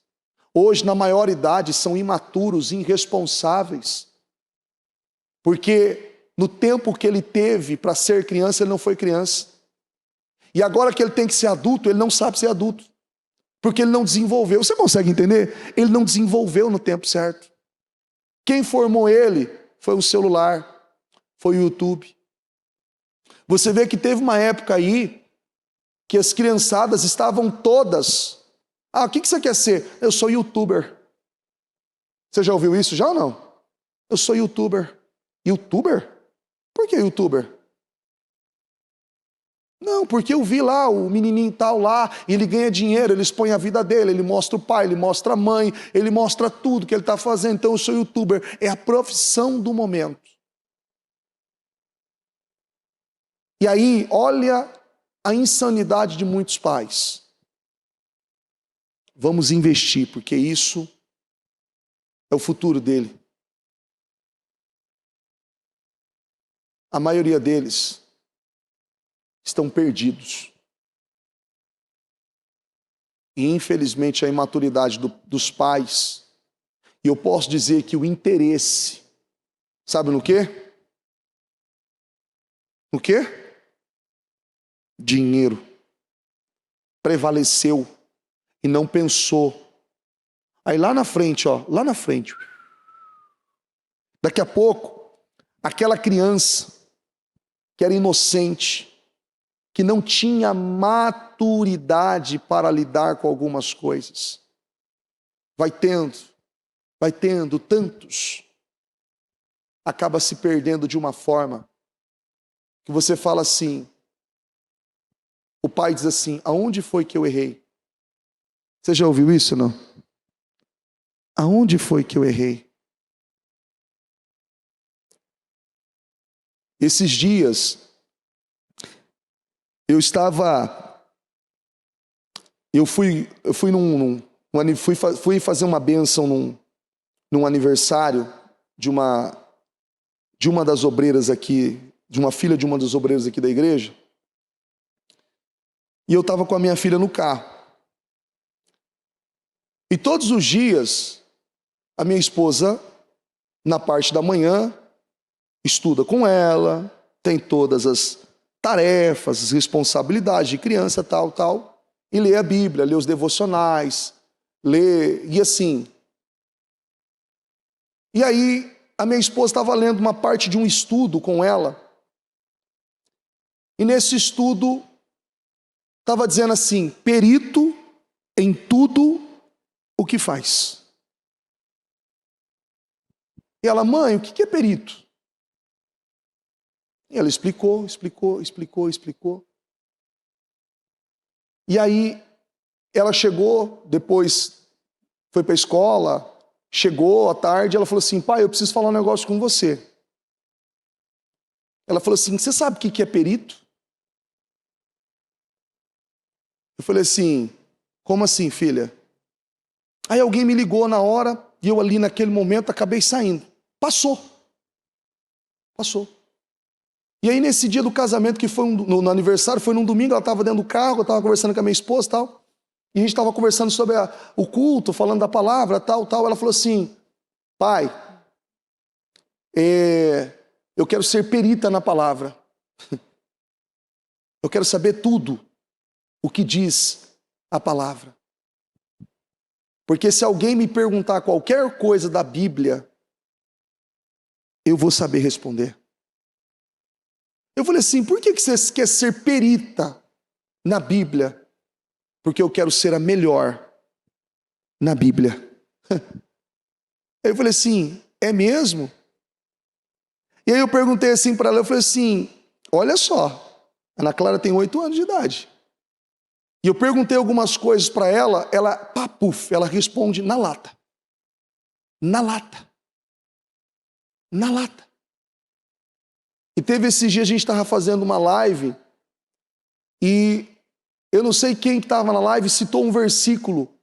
Hoje, na maior idade, são imaturos, irresponsáveis. Porque no tempo que ele teve para ser criança, ele não foi criança. E agora que ele tem que ser adulto, ele não sabe ser adulto. Porque ele não desenvolveu. Você consegue entender? Ele não desenvolveu no tempo certo. Quem formou ele foi o celular, foi o YouTube. Você vê que teve uma época aí que as criançadas estavam todas... Ah, o que você quer ser? Eu sou youtuber. Você já ouviu isso já ou não? Eu sou youtuber. Youtuber? Por que youtuber? Não, porque eu vi lá o menininho tal lá, e ele ganha dinheiro, ele expõe a vida dele, ele mostra o pai, ele mostra a mãe, ele mostra tudo que ele está fazendo, então eu sou youtuber. É a profissão do momento. E aí, olha a insanidade de muitos pais. Vamos investir, porque isso é o futuro dele. A maioria deles estão perdidos. E infelizmente a imaturidade dos pais, e eu posso dizer que o interesse, sabe no quê? No quê? Dinheiro. Prevaleceu e não pensou. Aí lá na frente, lá na frente, daqui a pouco, aquela criança que era inocente, que não tinha maturidade para lidar com algumas coisas, vai tendo tantos, acaba se perdendo de uma forma que você fala assim, o pai diz assim, aonde foi que eu errei? Você já ouviu isso, não? Aonde foi que eu errei? Esses dias, fui fazer uma bênção num aniversário de uma das obreiras aqui, de uma filha de uma das obreiras aqui da igreja. E eu estava com a minha filha no carro. E todos os dias, a minha esposa, na parte da manhã, estuda com ela, tem todas as tarefas, as responsabilidades de criança, tal, e lê a Bíblia, lê os devocionais, e assim. E aí, a minha esposa estava lendo uma parte de um estudo com ela, e nesse estudo, estava dizendo assim, perito em tudo o que faz. E ela, mãe, o que é perito? E ela explicou. E aí, ela chegou, depois foi para a escola, chegou à tarde, ela falou assim, pai, eu preciso falar um negócio com você. Ela falou assim, você sabe o que é perito? Eu falei assim, como assim, filha? Aí alguém me ligou na hora, e eu ali naquele momento acabei saindo. Passou. E aí nesse dia do casamento, que foi no aniversário, foi num domingo, ela estava dentro do carro, eu estava conversando com a minha esposa e tal, e a gente estava conversando sobre o culto, falando da palavra, tal, ela falou assim, pai, Eu quero ser perita na palavra. Eu quero saber tudo o que diz a palavra. Porque se alguém me perguntar qualquer coisa da Bíblia, eu vou saber responder. Eu falei assim, por que você quer ser perita na Bíblia? Porque eu quero ser a melhor na Bíblia. Aí eu falei assim, é mesmo? E aí eu perguntei assim para ela, eu falei assim, olha só, a Ana Clara tem 8 anos de idade. E eu perguntei algumas coisas para ela, ela responde na lata. Na lata. Na lata. E teve esses dias, a gente estava fazendo uma live, e eu não sei quem estava na live, citou um versículo.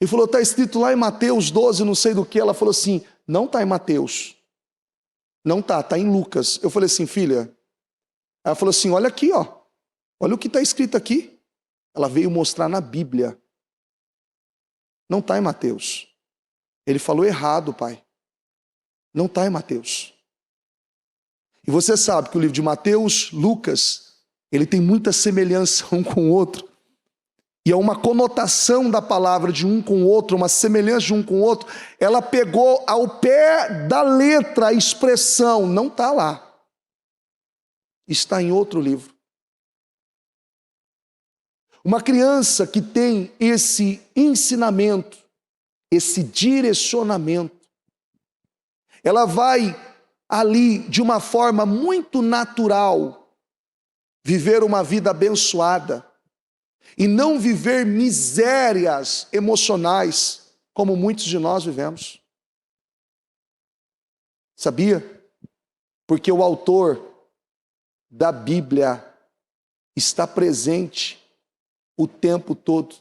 E falou, está escrito lá em Mateus 12, não sei do que. Ela falou assim, não está em Mateus. Não está em Lucas. Eu falei assim, filha. Ela falou assim, olha aqui, ó. Olha o que está escrito aqui. Ela veio mostrar na Bíblia. Não está em Mateus. Ele falou errado, pai. Não está em Mateus. E você sabe que o livro de Mateus, Lucas, ele tem muita semelhança um com o outro. E é uma conotação da palavra de um com o outro, uma semelhança de um com o outro. Ela pegou ao pé da letra a expressão, não está lá. Está em outro livro. Uma criança que tem esse ensinamento, esse direcionamento, ela vai ali de uma forma muito natural viver uma vida abençoada e não viver misérias emocionais como muitos de nós vivemos. Sabia? Porque o autor da Bíblia está presente o tempo todo.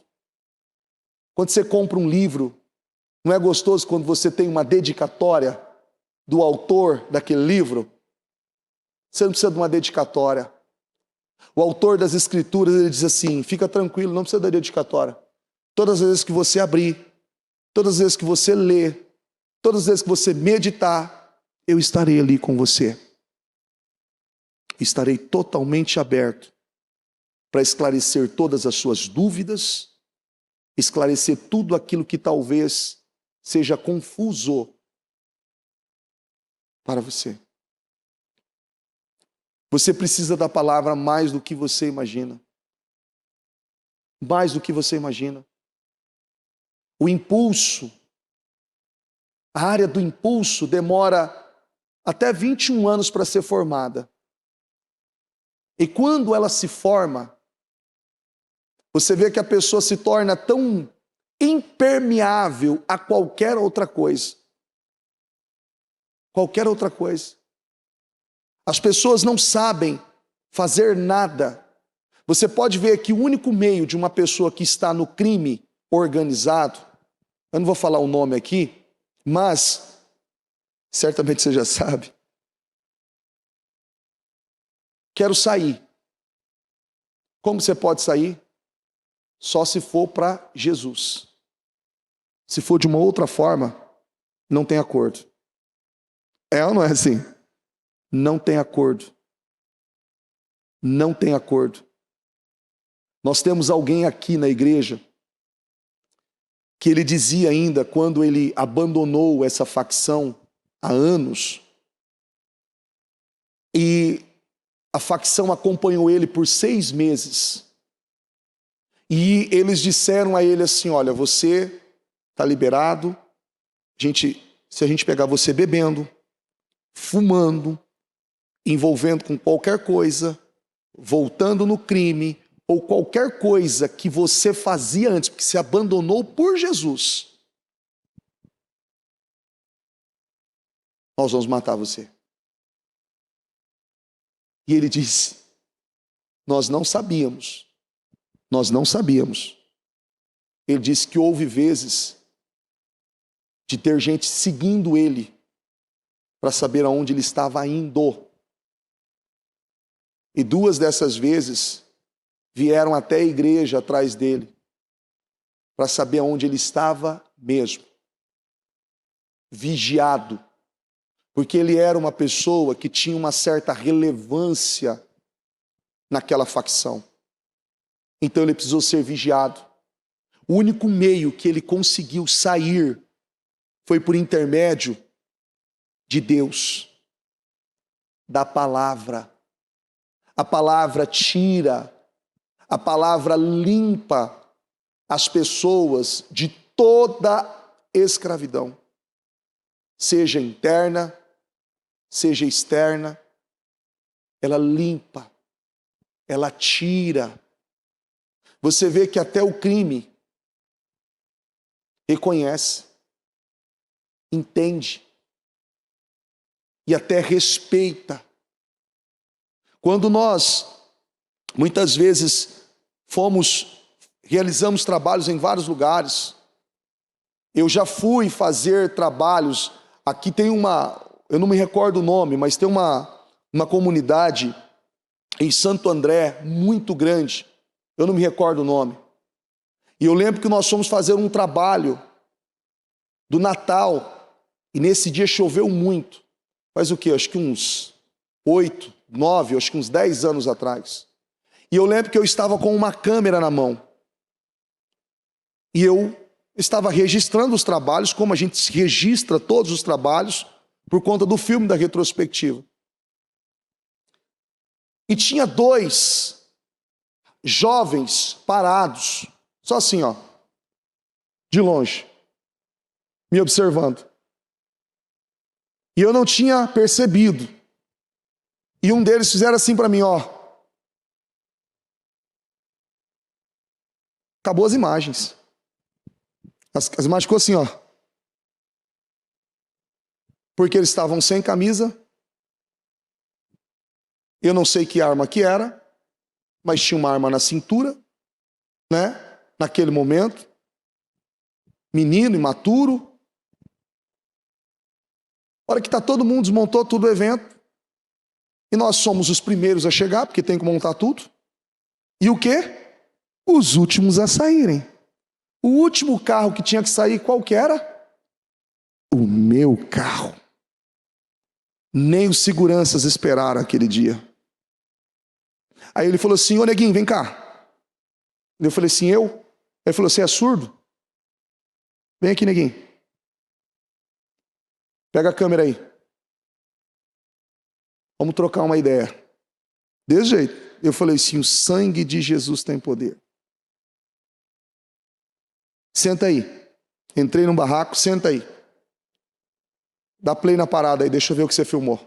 Quando você compra um livro, não é gostoso quando você tem uma dedicatória do autor daquele livro? Você não precisa de uma dedicatória. O autor das Escrituras, ele diz assim, fica tranquilo, não precisa da dedicatória. Todas as vezes que você abrir, todas as vezes que você ler, todas as vezes que você meditar, eu estarei ali com você. Estarei totalmente aberto para esclarecer todas as suas dúvidas, esclarecer tudo aquilo que talvez seja confuso para você. Você precisa da palavra mais do que você imagina. Mais do que você imagina. O impulso, a área do impulso demora até 21 anos para ser formada. E quando ela se forma, você vê que a pessoa se torna tão impermeável a qualquer outra coisa. Qualquer outra coisa. As pessoas não sabem fazer nada. Você pode ver que o único meio de uma pessoa que está no crime organizado, eu não vou falar o nome aqui, mas certamente você já sabe. Quero sair. Como você pode sair? Só se for para Jesus. Se for de uma outra forma, não tem acordo. É ou não é assim? Não tem acordo. Não tem acordo. Nós temos alguém aqui na igreja que ele dizia ainda, quando ele abandonou essa facção há anos, e a facção acompanhou ele por 6 meses, e eles disseram a ele assim, olha, você está liberado, se a gente pegar você bebendo, fumando, envolvendo com qualquer coisa, voltando no crime, ou qualquer coisa que você fazia antes, porque se abandonou por Jesus, nós vamos matar você. E ele disse, nós não sabíamos. Ele disse que houve vezes de ter gente seguindo ele para saber aonde ele estava indo. E 2 dessas vezes vieram até a igreja atrás dele para saber aonde ele estava mesmo. Vigiado. porque ele era uma pessoa que tinha uma certa relevância naquela facção. Então ele precisou ser vigiado. O único meio que ele conseguiu sair foi por intermédio de Deus, da palavra. A palavra tira, a palavra limpa as pessoas de toda escravidão, seja interna, seja externa. Ela limpa, ela tira. Você vê que até o crime reconhece, entende e até respeita. Quando nós, muitas vezes, realizamos trabalhos em vários lugares, eu já fui fazer trabalhos, aqui tem eu não me recordo o nome, mas tem uma comunidade em Santo André, muito grande, eu não me recordo o nome. E eu lembro que nós fomos fazer um trabalho do Natal, e nesse dia choveu muito. Faz o quê? Acho que uns 8, 9, acho que uns 10 anos atrás. E eu lembro que eu estava com uma câmera na mão. E eu estava registrando os trabalhos, como a gente registra todos os trabalhos, por conta do filme da retrospectiva. E tinha 2 jovens parados, só assim, ó, de longe, me observando. E eu não tinha percebido. E um deles fizeram assim para mim, ó. Acabou as imagens. As imagens ficou assim, ó. Porque eles estavam sem camisa. Eu não sei que arma que era, mas tinha uma arma na cintura, né? Naquele momento. Menino, imaturo. A hora que está todo mundo, desmontou tudo o evento. E nós somos os primeiros a chegar, porque tem que montar tudo. E o quê? Os últimos a saírem. O último carro que tinha que sair, qual que era? O meu carro. Nem os seguranças esperaram aquele dia. Aí ele falou assim, ô neguinho, vem cá. Eu falei assim, eu? Ele falou, você é surdo? Vem aqui, neguinho. Pega a câmera aí. Vamos trocar uma ideia. Desse jeito. Eu falei assim, o sangue de Jesus tem poder. Senta aí. Entrei num barraco, senta aí. Dá play na parada aí, deixa eu ver o que você filmou.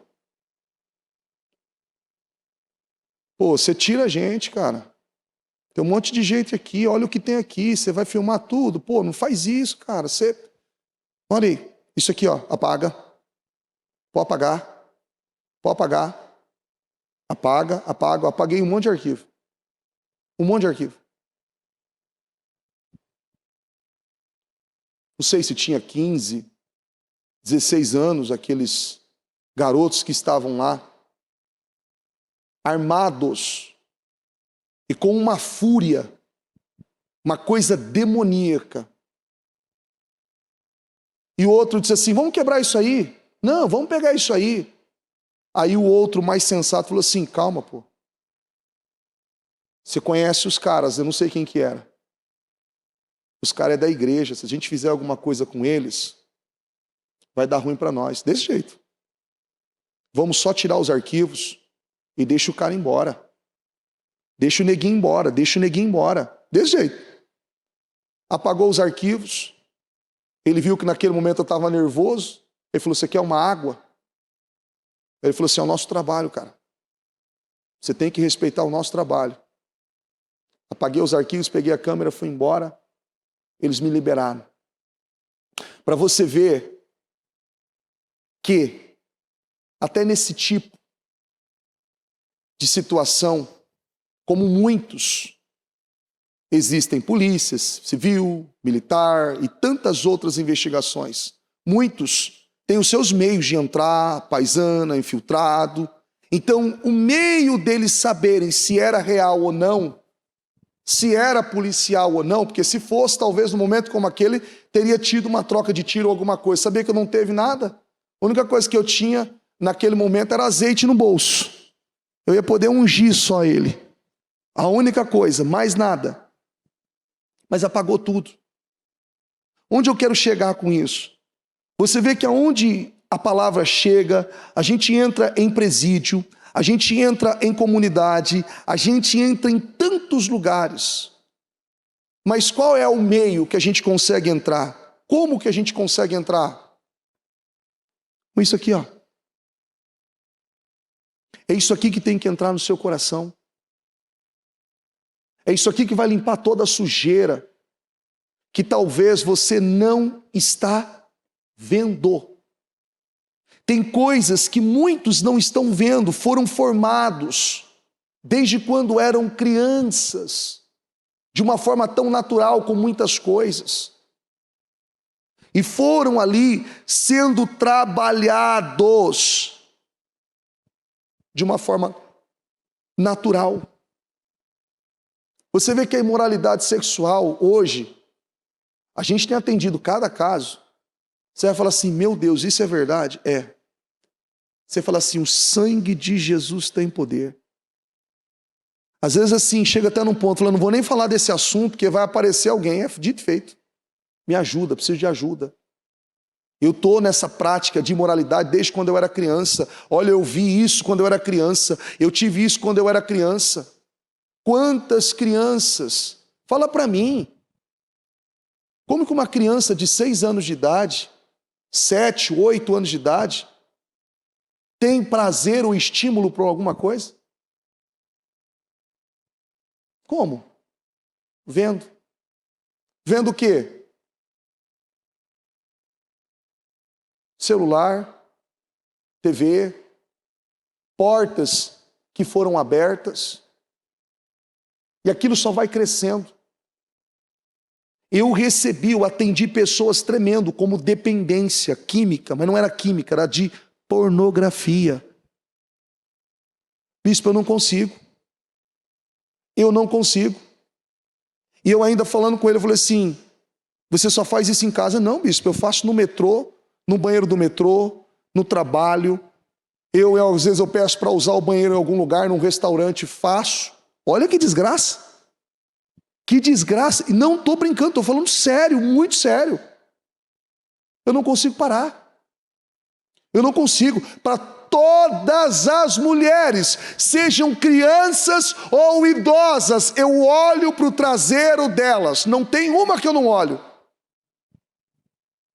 Pô, você tira a gente, cara. Tem um monte de gente aqui, olha o que tem aqui, você vai filmar tudo. Pô, não faz isso, cara. Olha aí, isso aqui, ó, apaga. Pode apagar. Pode apagar. Apaga, apaga. Eu apaguei um monte de arquivo. Um monte de arquivo. Não sei se tinha 15, 16 anos, aqueles garotos que estavam lá, armados e com uma fúria, uma coisa demoníaca. E o outro disse assim, vamos quebrar isso aí? Não, vamos pegar isso aí. Aí o outro mais sensato falou assim, calma, pô. Você conhece os caras, eu não sei quem que era. Os caras é da igreja, se a gente fizer alguma coisa com eles, vai dar ruim para nós. Desse jeito. Vamos só tirar os arquivos e deixa o cara embora. Deixa o neguinho embora, deixa o neguinho embora. Desse jeito. Apagou os arquivos. Ele viu que naquele momento eu estava nervoso. Ele falou, você quer uma água? Ele falou assim, é o nosso trabalho, cara. Você tem que respeitar o nosso trabalho. Apaguei os arquivos, peguei a câmera, fui embora. Eles me liberaram. Para você ver que até nesse tipo de situação, como muitos, existem polícias, civil, militar e tantas outras investigações. Muitos têm os seus meios de entrar, paisana, infiltrado. Então, o meio deles saberem se era real ou não, se era policial ou não, porque se fosse, talvez, num momento como aquele, teria tido uma troca de tiro ou alguma coisa. Sabia que não teve nada? A única coisa que eu tinha naquele momento era azeite no bolso. Eu ia poder ungir só ele. A única coisa, mais nada. Mas apagou tudo. Onde eu quero chegar com isso? Você vê que aonde a palavra chega, a gente entra em presídio, a gente entra em comunidade, a gente entra em tantos lugares. Mas qual é o meio que a gente consegue entrar? Como que a gente consegue entrar? Com isso aqui, ó. É isso aqui que tem que entrar no seu coração. É isso aqui que vai limpar toda a sujeira que talvez você não está vendo. Tem coisas que muitos não estão vendo, foram formados desde quando eram crianças, de uma forma tão natural com muitas coisas. E foram ali sendo trabalhados de uma forma natural. Você vê que a imoralidade sexual hoje, a gente tem atendido cada caso. Você vai falar assim, meu Deus, isso é verdade? É. Você fala assim, o sangue de Jesus tem poder. Às vezes assim, chega até num ponto, falando, não vou nem falar desse assunto, porque vai aparecer alguém, é dito e feito. Me ajuda, preciso de ajuda. Eu estou nessa prática de imoralidade desde quando eu era criança. Olha, eu vi isso quando eu era criança. Eu tive isso quando eu era criança. Quantas crianças? Fala para mim. Como que uma criança de 6 anos de idade, 7, 8 anos de idade, tem prazer ou estímulo por alguma coisa? Como? Vendo. Vendo o quê? Celular, TV, portas que foram abertas. E aquilo só vai crescendo. Eu atendi pessoas tremendo como dependência química, mas não era química, era de pornografia. Bispo, eu não consigo. Eu não consigo. E eu ainda falando com ele, eu falei assim, você só faz isso em casa? Não, bispo, eu faço no metrô, no banheiro do metrô, no trabalho. Às vezes eu peço para usar o banheiro em algum lugar, num restaurante, faço. Olha que desgraça. Que desgraça. E não estou brincando, estou falando sério, muito sério. Eu não consigo parar. Eu não consigo. Para todas as mulheres, sejam crianças ou idosas, eu olho para o traseiro delas. Não tem uma que eu não olho.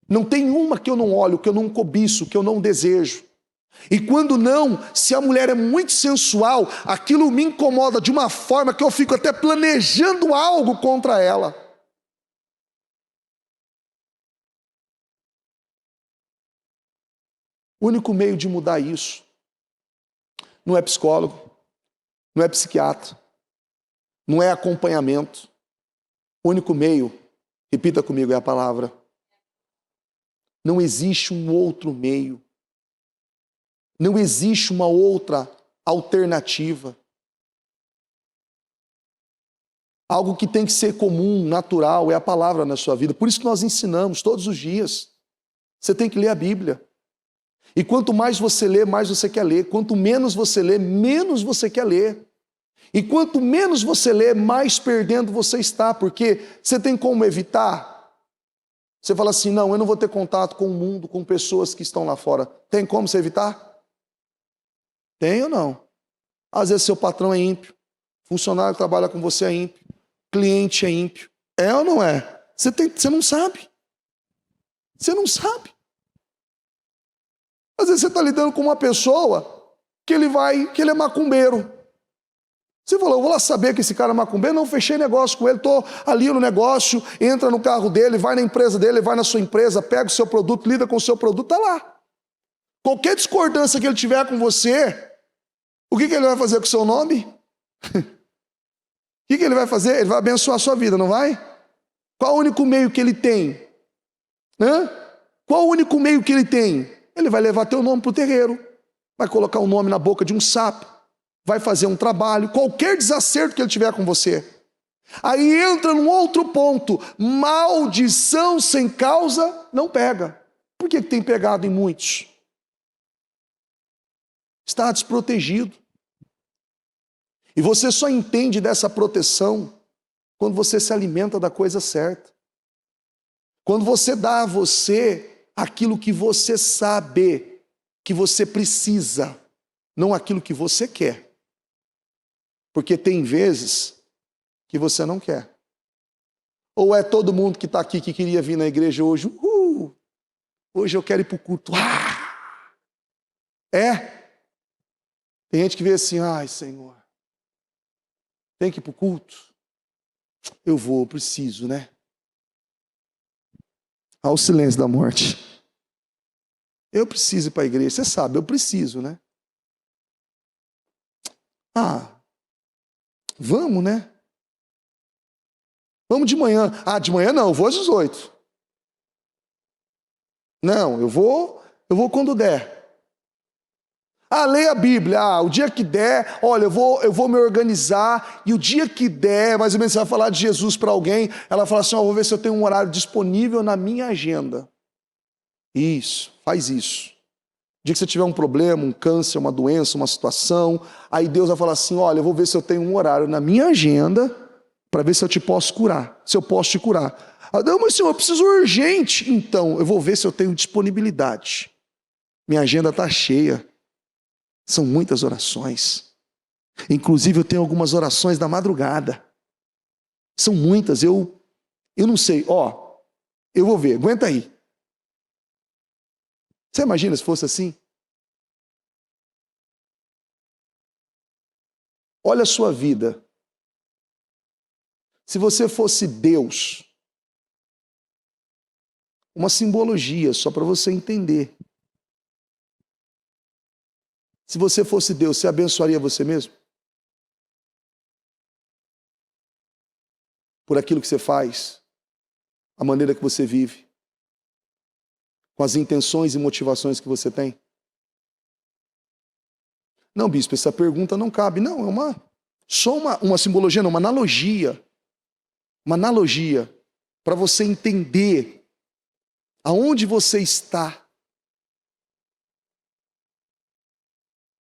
Não tem uma que eu não olho, que eu não cobiço, que eu não desejo. E quando não, se a mulher é muito sensual, aquilo me incomoda de uma forma que eu fico até planejando algo contra ela. O único meio de mudar isso não é psicólogo, não é psiquiatra, não é acompanhamento. O único meio, repita comigo, é a palavra. Não existe um outro meio. Não existe uma outra alternativa. Algo que tem que ser comum, natural, é a palavra na sua vida. Por isso que nós ensinamos todos os dias. Você tem que ler a Bíblia. E quanto mais você lê, mais você quer ler. Quanto menos você lê, menos você quer ler. E quanto menos você lê, mais perdendo você está. Porque você tem como evitar? Você fala assim, não, eu não vou ter contato com o mundo, com pessoas que estão lá fora. Tem como você evitar? Tem ou não? Às vezes seu patrão é ímpio, funcionário que trabalha com você é ímpio, cliente é ímpio. É ou não é? Você não sabe. Você não sabe. Às vezes você está lidando com uma pessoa que ele é macumbeiro. Você falou, eu vou lá saber que esse cara é macumbeiro. Não, fechei negócio com ele, estou ali no negócio, entra no carro dele, vai na empresa dele, vai na sua empresa, pega o seu produto, lida com o seu produto, está lá. Qualquer discordância que ele tiver com você, o que ele vai fazer com o seu nome? O que ele vai fazer? Ele vai abençoar a sua vida, não vai? Qual o único meio que ele tem? Qual o único meio que ele tem? Ele vai levar teu nome para o terreiro, vai colocar o nome na boca de um sapo, vai fazer um trabalho, qualquer desacerto que ele tiver com você. Aí entra num outro ponto, maldição sem causa não pega. Por que tem pegado em muitos? está desprotegido. E você só entende dessa proteção quando você se alimenta da coisa certa. Quando você dá a você aquilo que você sabe que você precisa, não aquilo que você quer. Porque tem vezes que você não quer. Ou é todo mundo que está aqui que queria vir na igreja hoje, hoje eu quero ir para o culto. É? Tem gente que vê assim, ai Senhor, tem que ir para o culto? Eu vou, preciso, né? Ao silêncio da morte. Eu preciso ir para a igreja, você sabe, eu preciso, né? Vamos, né? Vamos de manhã. De manhã não, eu vou às 18. Não, eu vou quando der. Leia a Bíblia. O dia que der, olha, eu vou me organizar, e o dia que der, mais ou menos você vai falar de Jesus para alguém, ela fala assim, vou ver se eu tenho um horário disponível na minha agenda. Isso, faz isso. O dia que você tiver um problema, um câncer, uma doença, uma situação, aí Deus vai falar assim, olha, eu vou ver se eu tenho um horário na minha agenda para ver se eu te posso curar, se eu posso te curar. Não, mas Senhor, eu preciso urgente. Então, eu vou ver se eu tenho disponibilidade. Minha agenda está cheia. São muitas orações. Inclusive, eu tenho algumas orações da madrugada. São muitas, eu não sei. Eu vou ver, aguenta aí. Você imagina se fosse assim? Olha a sua vida. Se você fosse Deus, uma simbologia só para você entender. Se você fosse Deus, você abençoaria você mesmo? Por aquilo que você faz, a maneira que você vive, com as intenções e motivações que você tem? Não, bispo, essa pergunta não cabe. Não, é só uma simbologia, não, uma analogia. Uma analogia para você entender aonde você está.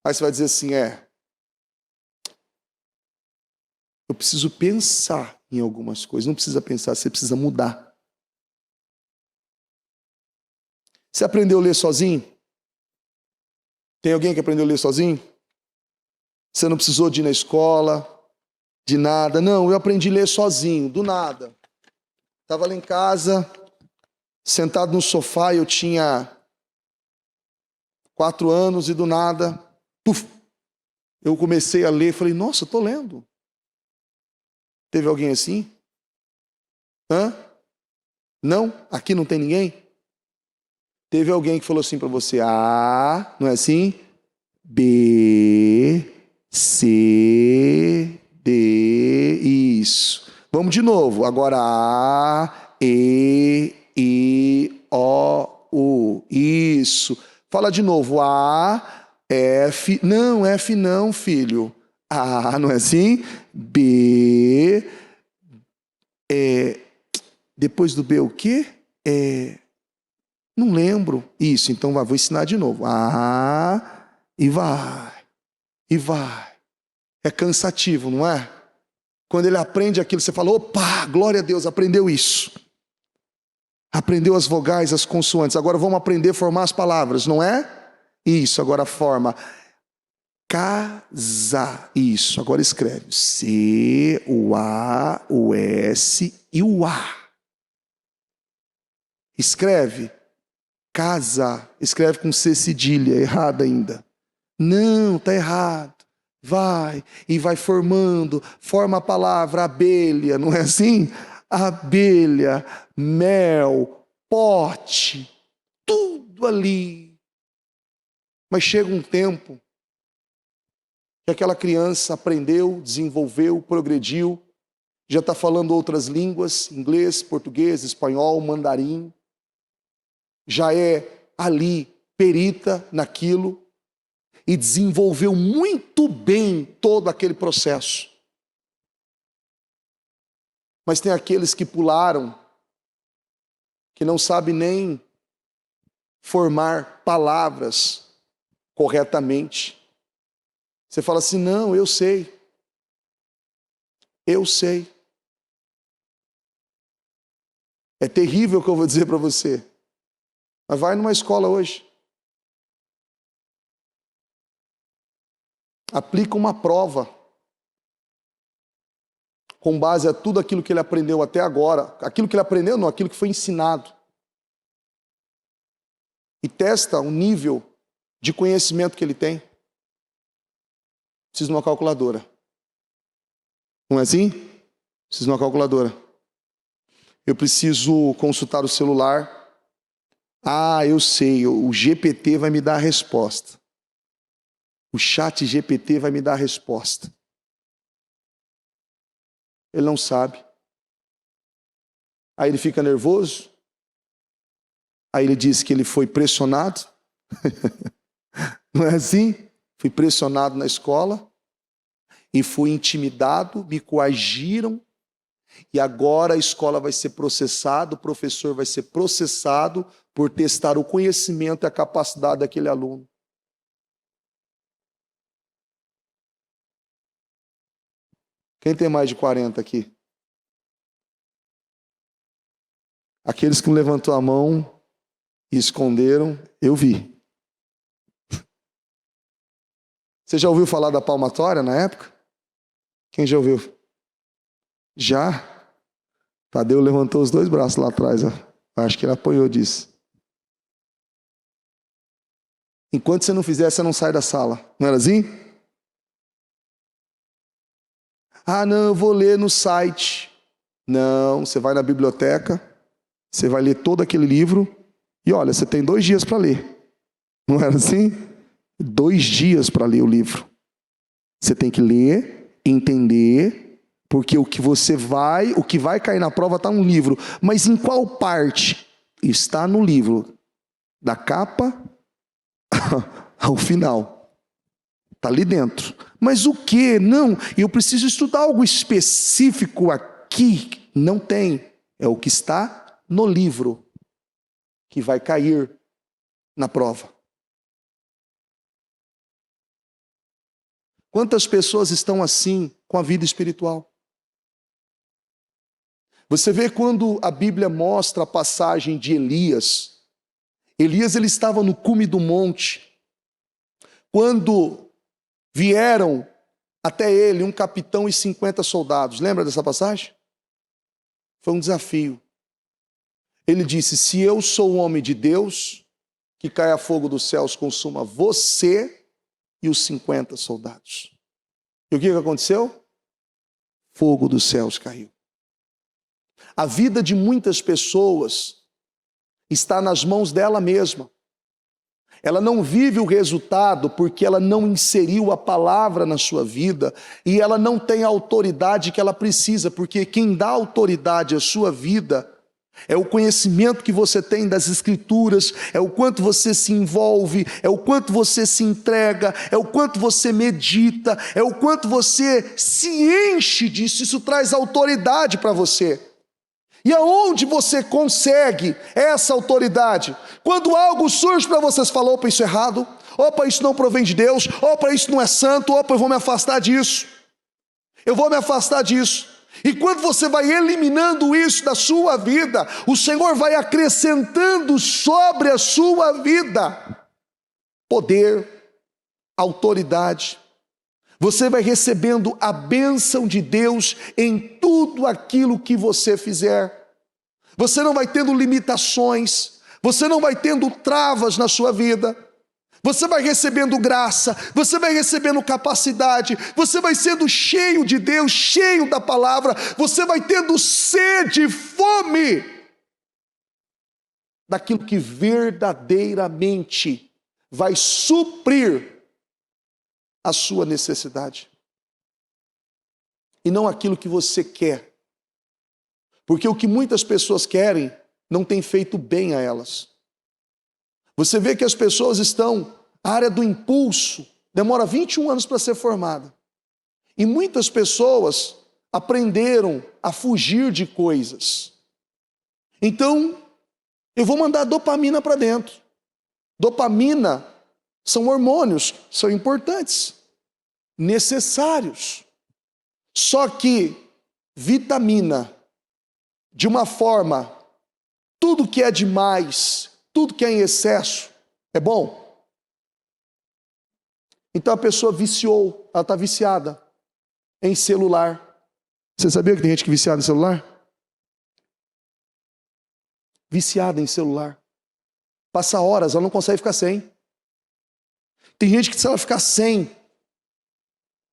Aí você vai dizer assim, eu preciso pensar em algumas coisas. Não precisa pensar, você precisa mudar. Você aprendeu a ler sozinho? Tem alguém que aprendeu a ler sozinho? Você não precisou de ir na escola, de nada. Não, eu aprendi a ler sozinho, do nada. Estava lá em casa, sentado no sofá, eu tinha 4 anos e do nada, eu comecei a ler, falei, nossa, estou lendo. Teve alguém assim? Não? Aqui não tem ninguém? Teve alguém que falou assim para você, não é assim? B, C, D, isso. Vamos de novo, agora A, E, I, O, U, isso. Fala de novo, A, F, não, filho. A, não é assim? B, depois do B o quê? Não lembro. Isso, então vou ensinar de novo. E vai. É cansativo, não é? Quando ele aprende aquilo, você fala, opa, glória a Deus, aprendeu isso. Aprendeu as vogais, as consoantes. Agora vamos aprender a formar as palavras, não é? Isso, agora forma. Casa. Isso, agora escreve. C, o A, o S e o A. Escreve. Casa. Escreve com C cedilha, errada ainda. Não, está errado. Vai, e vai formando. Forma a palavra abelha, não é assim? Abelha, mel, pote, tudo ali. Mas chega um tempo que aquela criança aprendeu, desenvolveu, progrediu, já está falando outras línguas, inglês, português, espanhol, mandarim, já é ali perita naquilo e desenvolveu muito bem todo aquele processo. Mas tem aqueles que pularam, que não sabem nem formar palavras corretamente. Você fala assim, não, eu sei. Eu sei. É terrível o que eu vou dizer para você. Mas vai numa escola hoje. Aplica uma prova. Com base a tudo aquilo que ele aprendeu até agora. Aquilo que ele aprendeu, não, aquilo que foi ensinado. E testa o nível de conhecimento que ele tem. Precisa de uma calculadora. Não é assim? Preciso de uma calculadora. Eu preciso consultar o celular. Ah, eu sei, o GPT vai me dar a resposta. O chat GPT vai me dar a resposta. Ele não sabe. Aí ele fica nervoso. Aí ele diz que ele foi pressionado. Não é assim? Fui pressionado na escola. E fui intimidado, me coagiram. E agora a escola vai ser processada, o professor vai ser processado por testar o conhecimento e a capacidade daquele aluno. Quem tem mais de 40 aqui? Aqueles que não levantou a mão e esconderam, eu vi. Você já ouviu falar da palmatória na época? Quem já ouviu? Já? Tadeu levantou os 2 braços lá atrás. Ó. Acho que ele apoiou disso. Enquanto você não fizer, você não sai da sala. Não era assim? Ah, não, eu vou ler no site. Não, você vai na biblioteca, você vai ler todo aquele livro e olha, você tem 2 dias para ler. Não era assim? 2 dias para ler o livro. Você tem que ler, entender, porque o que vai cair na prova está no livro. Mas em qual parte? Está no livro. Da capa ao final. Está ali dentro. Mas o que? Não, eu preciso estudar algo específico aqui. Não tem. É o que está no livro que vai cair na prova. Quantas pessoas estão assim com a vida espiritual? Você vê quando a Bíblia mostra a passagem de Elias. Elias ele estava no cume do monte. Quando vieram até ele um capitão e 50 soldados. Lembra dessa passagem? Foi um desafio. Ele disse, se eu sou o homem de Deus, que caia fogo dos céus, consuma você e os 50 soldados. E o que aconteceu? Fogo dos céus caiu. A vida de muitas pessoas está nas mãos dela mesma. Ela não vive o resultado porque ela não inseriu a palavra na sua vida e ela não tem a autoridade que ela precisa, porque quem dá autoridade à sua vida é o conhecimento que você tem das Escrituras, é o quanto você se envolve, é o quanto você se entrega, é o quanto você medita, é o quanto você se enche disso. Isso traz autoridade para você. E aonde você consegue essa autoridade? Quando algo surge para você, você fala, opa, isso é errado, opa, isso não provém de Deus, opa, isso não é santo, opa, eu vou me afastar disso. Eu vou me afastar disso. E quando você vai eliminando isso da sua vida, o Senhor vai acrescentando sobre a sua vida poder, autoridade. Você vai recebendo a bênção de Deus em tudo aquilo que você fizer. Você não vai tendo limitações, você não vai tendo travas na sua vida. Você vai recebendo graça, você vai recebendo capacidade, você vai sendo cheio de Deus, cheio da palavra, você vai tendo sede, fome daquilo que verdadeiramente vai suprir a sua necessidade. E não aquilo que você quer. Porque o que muitas pessoas querem não tem feito bem a elas. Você vê que as pessoas estão, a área do impulso, demora 21 anos para ser formada. E muitas pessoas aprenderam a fugir de coisas. Então, eu vou mandar dopamina para dentro. Dopamina são hormônios, são importantes. necessários. Só que vitamina, de uma forma, tudo que é demais, tudo que é em excesso, é bom. Então a pessoa viciou, ela está viciada em celular. Você sabia que tem gente que é viciada em celular? Viciada em celular. Passa horas, ela não consegue ficar sem. Tem gente que se ela ficar sem...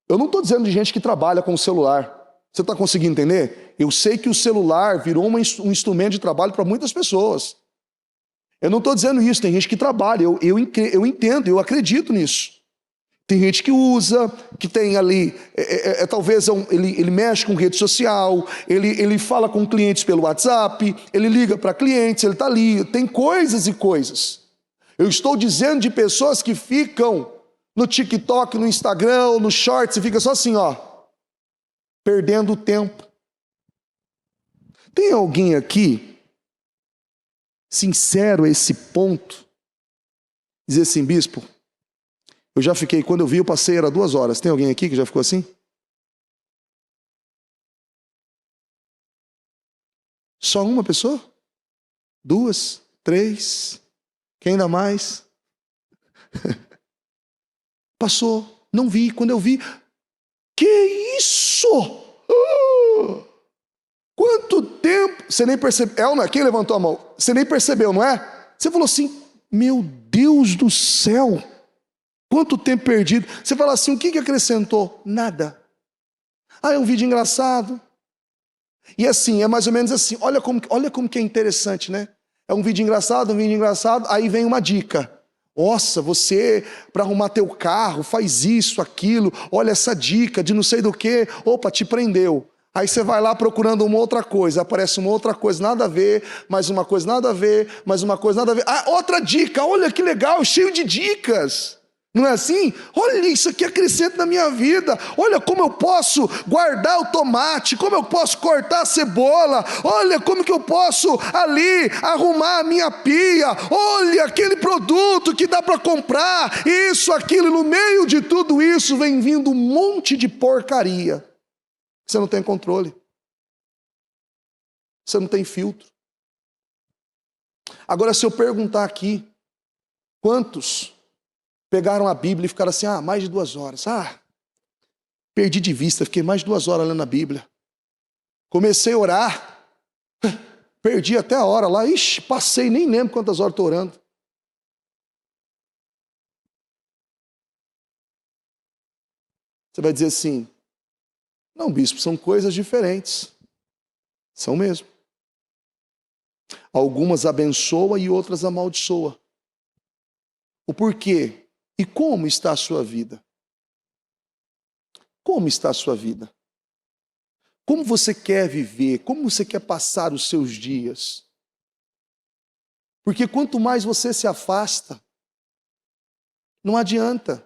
Eu não estou dizendo de gente que trabalha com o celular. Você está conseguindo entender? Eu sei que o celular virou um instrumento de trabalho para muitas pessoas. Eu não estou dizendo isso, tem gente que trabalha, eu entendo, eu acredito nisso. Tem gente que usa, que tem ali, talvez ele mexe com rede social, ele fala com clientes pelo WhatsApp, ele liga para clientes, ele está ali, tem coisas e coisas. Eu estou dizendo de pessoas que ficam no TikTok, no Instagram, no Shorts, e fica só assim, ó, perdendo tempo. Tem alguém aqui, sincero a esse ponto, dizer assim, bispo, eu já fiquei, quando eu vi, eu passei, era 2 horas. Tem alguém aqui que já ficou assim? Só uma pessoa? 2, 3, quem ainda mais? Passou, não vi, quando eu vi, que isso? Quanto tempo? Você nem percebeu, Elna, quem levantou a mão? Você nem percebeu, não é? Você falou assim, meu Deus do céu, quanto tempo perdido. Você fala assim, o que acrescentou? Nada. Ah, é um vídeo engraçado. E assim, é mais ou menos assim, olha como que é interessante, né? É um vídeo engraçado, aí vem uma dica. Nossa, você, para arrumar teu carro, faz isso, aquilo, olha essa dica de não sei do que, opa, te prendeu. Aí você vai lá procurando uma outra coisa, aparece uma outra coisa, nada a ver, mais uma coisa, nada a ver, mais uma coisa, nada a ver. Ah, outra dica, olha que legal, cheio de dicas. Não é assim? Olha, isso aqui acrescenta na minha vida. Olha como eu posso guardar o tomate, como eu posso cortar a cebola. Olha como que eu posso ali arrumar a minha pia. Olha aquele produto que dá para comprar. Isso, aquilo. E no meio de tudo isso vem vindo um monte de porcaria. Você não tem controle. Você não tem filtro. Agora, se eu perguntar aqui, quantos pegaram a Bíblia e ficaram assim, mais de 2 horas. Perdi de vista, fiquei mais de 2 horas lendo a Bíblia. Comecei a orar, perdi até a hora lá, passei, nem lembro quantas horas estou orando. Você vai dizer assim, não, bispo, são coisas diferentes. São mesmo. Algumas abençoa e outras amaldiçoa. O porquê? E como está a sua vida? Como está a sua vida? Como você quer viver? Como você quer passar os seus dias? Porque quanto mais você se afasta, não adianta.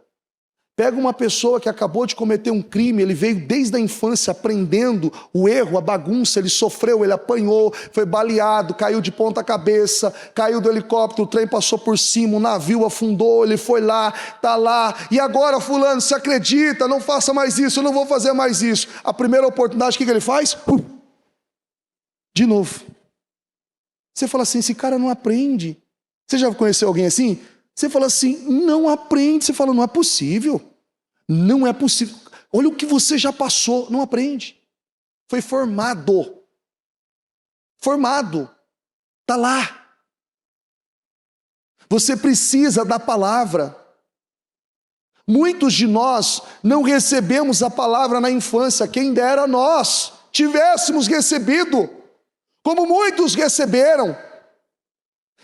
Pega uma pessoa que acabou de cometer um crime, ele veio desde a infância aprendendo o erro, a bagunça, ele sofreu, ele apanhou, foi baleado, caiu de ponta cabeça, caiu do helicóptero, o trem passou por cima, o navio afundou, ele foi lá, está lá, e agora fulano, se acredita, não faça mais isso, eu não vou fazer mais isso. A primeira oportunidade, o que ele faz? De novo. Você fala assim, esse cara não aprende. Você já conheceu alguém assim? Você fala assim, não aprende. Você fala, não é possível. Não é possível. Olha o que você já passou, não aprende. Foi formado. Formado. Está lá. Você precisa da palavra. Muitos de nós não recebemos a palavra na infância. Quem dera nós tivéssemos recebido, como muitos receberam.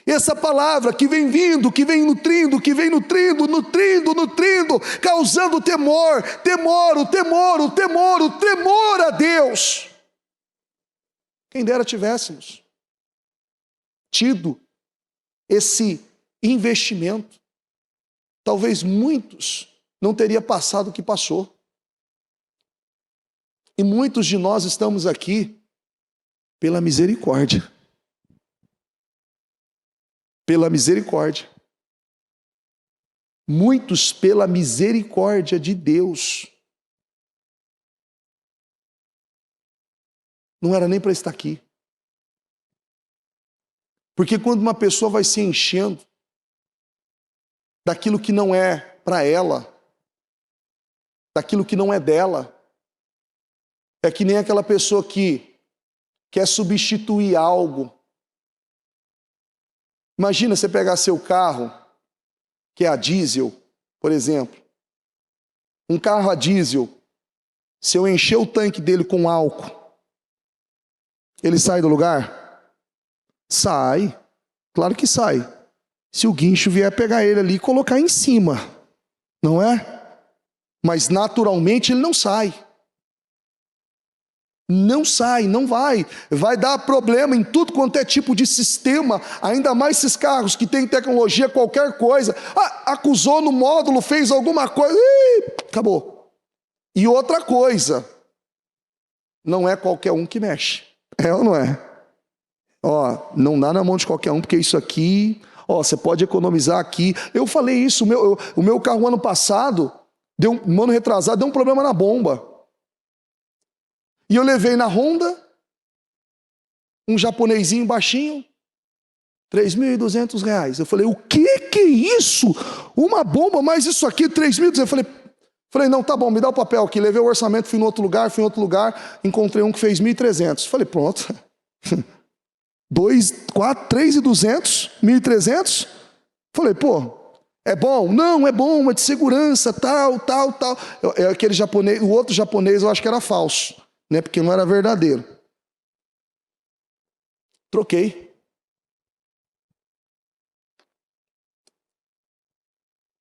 Essa palavra que vem vindo, que vem nutrindo, causando temor a Deus. Quem dera tivéssemos tido esse investimento. Talvez muitos não teriam passado o que passou. E muitos de nós estamos aqui pela misericórdia. Pela misericórdia. Muitos pela misericórdia de Deus. não era nem para estar aqui. Porque quando uma pessoa vai se enchendo daquilo que não é para ela, daquilo que não é dela, é que nem aquela pessoa que quer substituir algo. Imagina você pegar seu carro, que é a diesel, por exemplo. Um carro a diesel, se eu encher o tanque dele com álcool, ele sai do lugar? Sai. Claro que sai. Se o guincho vier pegar ele ali e colocar em cima, não é? Mas naturalmente ele não sai. Não sai, não vai. Vai dar problema em tudo quanto é tipo de sistema, ainda mais esses carros que têm tecnologia, qualquer coisa. Acusou no módulo, fez alguma coisa, acabou. E outra coisa, não é qualquer um que mexe. É ou não é? Ó, não dá na mão de qualquer um, porque isso aqui, ó, você pode economizar aqui. Eu falei isso, o meu carro ano passado, ano retrasado, deu um problema na bomba. E eu levei na Honda, um japonesinho baixinho, R$3.200. Eu falei, o que é isso? Uma bomba, mais isso aqui, R$3.200. Eu falei, não, tá bom, me dá o papel aqui. Levei o orçamento, fui em outro lugar, encontrei um que fez 1.300. Falei, pronto. 3.200, 1.300. Falei, pô, é bom? Não, é bom, é de segurança, tal. Aquele japonês, o outro japonês eu acho que era falso. Né, porque não era verdadeiro. Troquei.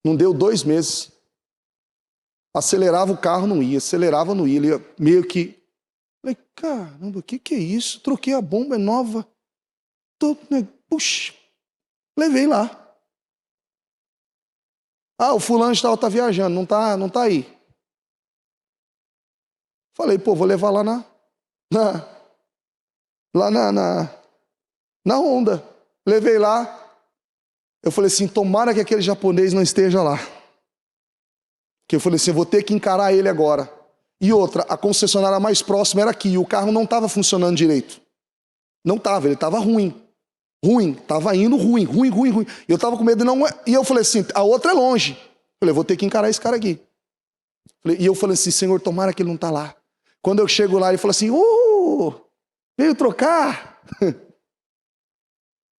Não deu 2 meses. Acelerava o carro, não ia. Acelerava, não ia. Ele ia meio que... Falei, caramba, o que é isso? Troquei a bomba, é nova. Puxa. Levei lá. O fulano de tal tá viajando, não tá aí. Falei, pô, vou levar lá na Honda. Levei lá. Eu falei assim, tomara que aquele japonês não esteja lá. Que eu falei assim, vou ter que encarar ele agora. E outra, a concessionária mais próxima era aqui. E o carro não estava funcionando direito. Não estava, ele estava ruim. Estava indo ruim. E eu estava com medo de não... E eu falei assim, a outra é longe. Eu falei, vou ter que encarar esse cara aqui. E eu falei assim, Senhor, tomara que ele não está lá. Quando eu chego lá, ele falou assim, veio trocar.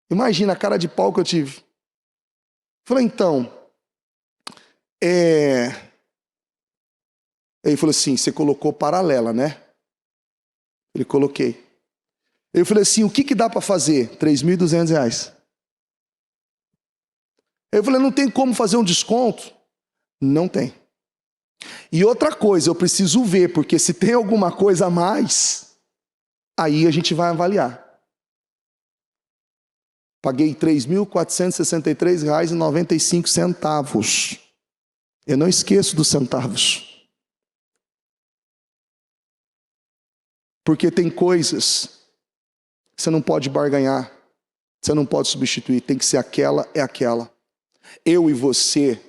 Imagina a cara de pau que eu tive. Falei, então, Ele falou assim, você colocou paralela, né? Ele coloquei. Eu falei assim, o que dá para fazer? R$3.200. Eu falei, não tem como fazer um desconto? Não tem. E outra coisa, eu preciso ver, porque se tem alguma coisa a mais, aí a gente vai avaliar. Paguei R$3.463,95. Eu não esqueço dos centavos. Porque tem coisas que você não pode barganhar, você não pode substituir, tem que ser aquela, é aquela. Eu e você,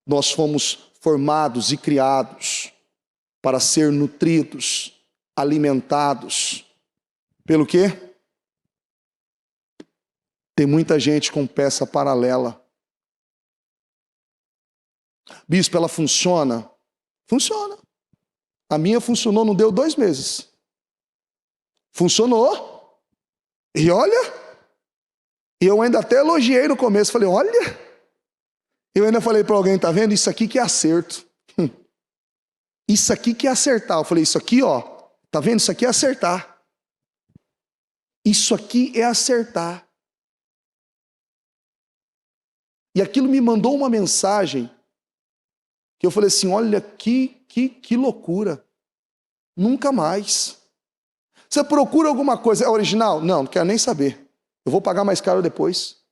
nós fomos formados e criados para ser nutridos, alimentados. Pelo quê? Tem muita gente com peça paralela. Bispo, ela funciona? Funciona. A minha funcionou, não deu 2 meses. Funcionou. E olha, eu ainda até elogiei no começo, falei, olha, eu ainda falei para alguém, tá vendo? Isso aqui que é acerto. Isso aqui que é acertar. Eu falei, isso aqui, ó, tá vendo? Isso aqui é acertar. Isso aqui é acertar. E aquilo me mandou uma mensagem que eu falei assim, olha que loucura. Nunca mais. Você procura alguma coisa, é original? Não quero nem saber. Eu vou pagar mais caro depois.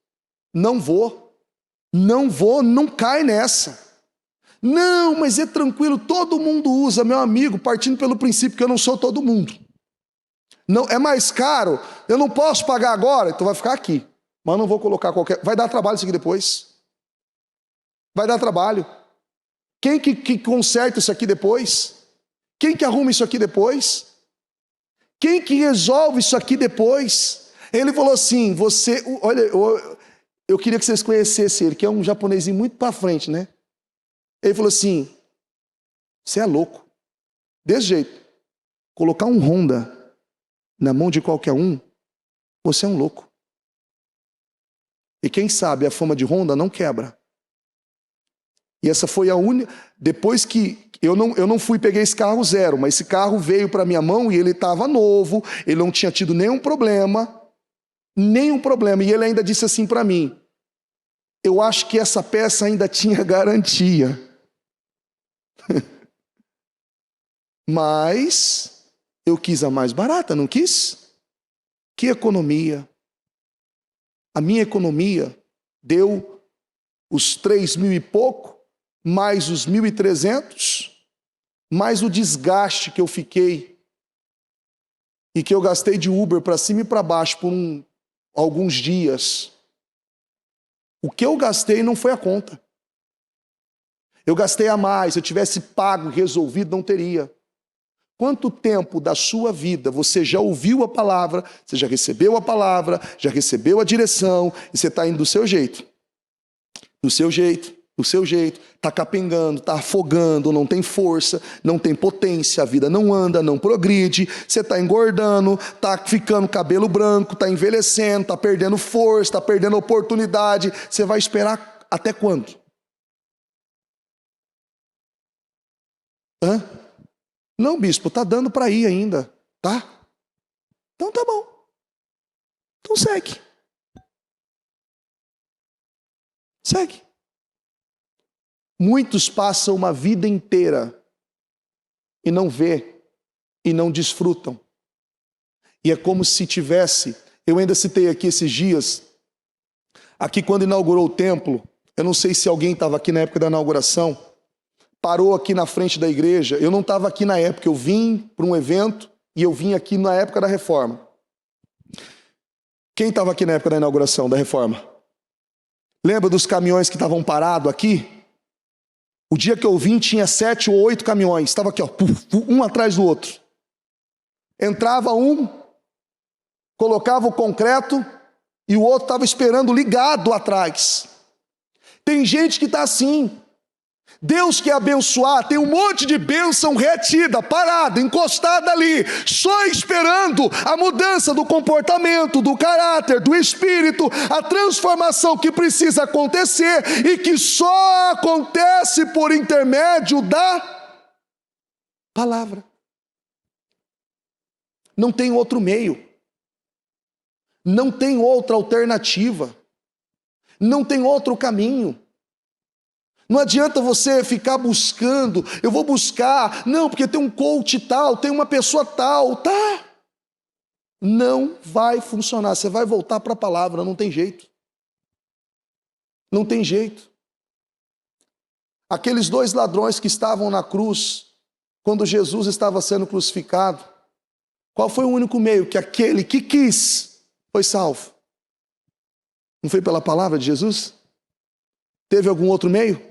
Não cai nessa. Não, mas é tranquilo, todo mundo usa, meu amigo, partindo pelo princípio que eu não sou todo mundo. Não, é mais caro, eu não posso pagar agora, então vai ficar aqui. Mas não vou colocar qualquer... Vai dar trabalho isso aqui depois. Vai dar trabalho. Quem que conserta isso aqui depois? Quem que arruma isso aqui depois? Quem que resolve isso aqui depois? Ele falou assim, olha, eu queria que vocês conhecessem ele, que é um japonesinho muito para frente, né? Ele falou assim, você é louco. Desse jeito, colocar um Honda na mão de qualquer um, você é um louco. E quem sabe a fama de Honda não quebra. E essa foi a única... Depois que eu não fui pegar esse carro zero, mas esse carro veio para minha mão e ele estava novo, ele não tinha tido nenhum problema. E ele ainda disse assim para mim, eu acho que essa peça ainda tinha garantia. Mas eu quis a mais barata, não quis? Que economia. A minha economia deu os 3.000 e pouco, mais os 1.300, mais o desgaste que eu fiquei e que eu gastei de Uber para cima e para baixo por alguns dias. O que eu gastei não foi a conta. Eu gastei a mais, se eu tivesse pago e resolvido, não teria. Quanto tempo da sua vida você já ouviu a palavra, você já recebeu a palavra, já recebeu a direção, e você está indo do seu jeito. Do seu jeito, está capengando, está afogando, não tem força, não tem potência, a vida não anda, não progride, você está engordando, está ficando cabelo branco, está envelhecendo, está perdendo força, está perdendo oportunidade. Você vai esperar até quando? Não, bispo, está dando para ir ainda, tá? Então tá bom. Então segue. Segue. Muitos passam uma vida inteira e não vê, e não desfrutam. E é como se tivesse, eu ainda citei aqui esses dias, aqui quando inaugurou o templo, eu não sei se alguém estava aqui na época da inauguração, parou aqui na frente da igreja, eu não estava aqui na época, eu vim para um evento e eu vim aqui na época da reforma. Quem estava aqui na época da inauguração, da reforma? Lembra dos caminhões que estavam parados aqui? O dia que eu vim tinha 7 ou 8 caminhões, estava aqui, ó, um atrás do outro. Entrava um, colocava o concreto e o outro estava esperando ligado atrás. Tem gente que está assim. Deus quer abençoar, tem um monte de bênção retida, parada, encostada ali, só esperando a mudança do comportamento, do caráter, do espírito, a transformação que precisa acontecer e que só acontece por intermédio da palavra. Não tem outro meio, não tem outra alternativa, não tem outro caminho. Não adianta você ficar buscando, eu vou buscar, não, porque tem um coach tal, tem uma pessoa tal, tá? Não vai funcionar, você vai voltar para a palavra, não tem jeito. Não tem jeito. Aqueles 2 ladrões que estavam na cruz, quando Jesus estava sendo crucificado, qual foi o único meio que aquele que quis foi salvo? Não foi pela palavra de Jesus? Teve algum outro meio?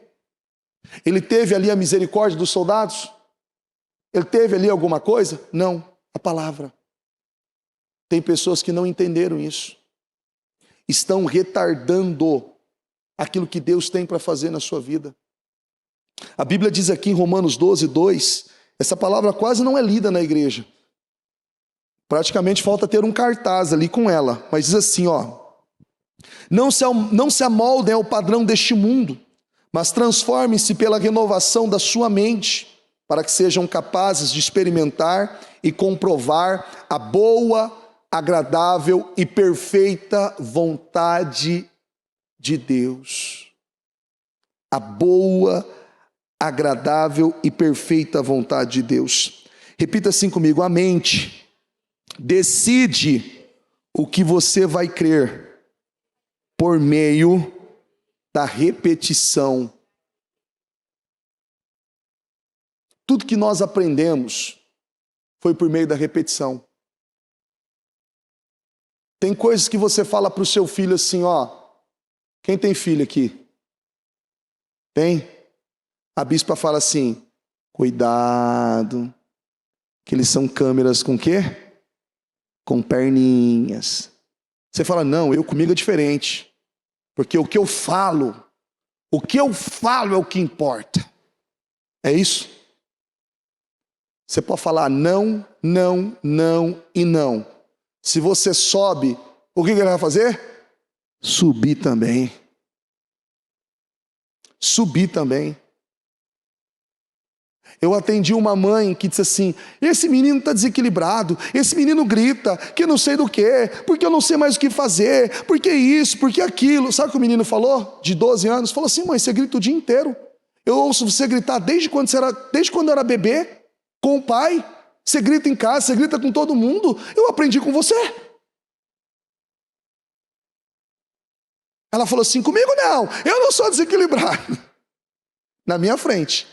Ele teve ali a misericórdia dos soldados? Ele teve ali alguma coisa? Não, a palavra. Tem pessoas que não entenderam isso. Estão retardando aquilo que Deus tem para fazer na sua vida. A Bíblia diz aqui em Romanos 12, 2, essa palavra quase não é lida na igreja. Praticamente falta ter um cartaz ali com ela, mas diz assim, ó: não se amoldem ao padrão deste mundo, mas transformem-se pela renovação da sua mente, para que sejam capazes de experimentar e comprovar a boa, agradável e perfeita vontade de Deus. A boa, agradável e perfeita vontade de Deus. Repita assim comigo: a mente decide o que você vai crer por meio da repetição. Tudo que nós aprendemos foi por meio da repetição. Tem coisas que você fala para o seu filho assim, ó. Quem tem filho aqui? Tem? A bispa fala assim: cuidado, que eles são câmeras com quê? com perninhas. Você fala, não, comigo é diferente. Porque o que eu falo é o que importa. É isso? Você pode falar não, não, não e não. Se você sobe, o que ele vai fazer? Subir também. Subir também. Eu atendi uma mãe que disse assim, esse menino está desequilibrado, esse menino grita, que não sei do que, porque eu não sei mais o que fazer, porque isso, porque aquilo. Sabe o que o menino falou? De 12 anos, falou assim, mãe, você grita o dia inteiro. Eu ouço você gritar desde quando eu era bebê, com o pai. Você grita em casa, você grita com todo mundo. Eu aprendi com você. Ela falou assim, comigo não, eu não sou desequilibrado. Na minha frente.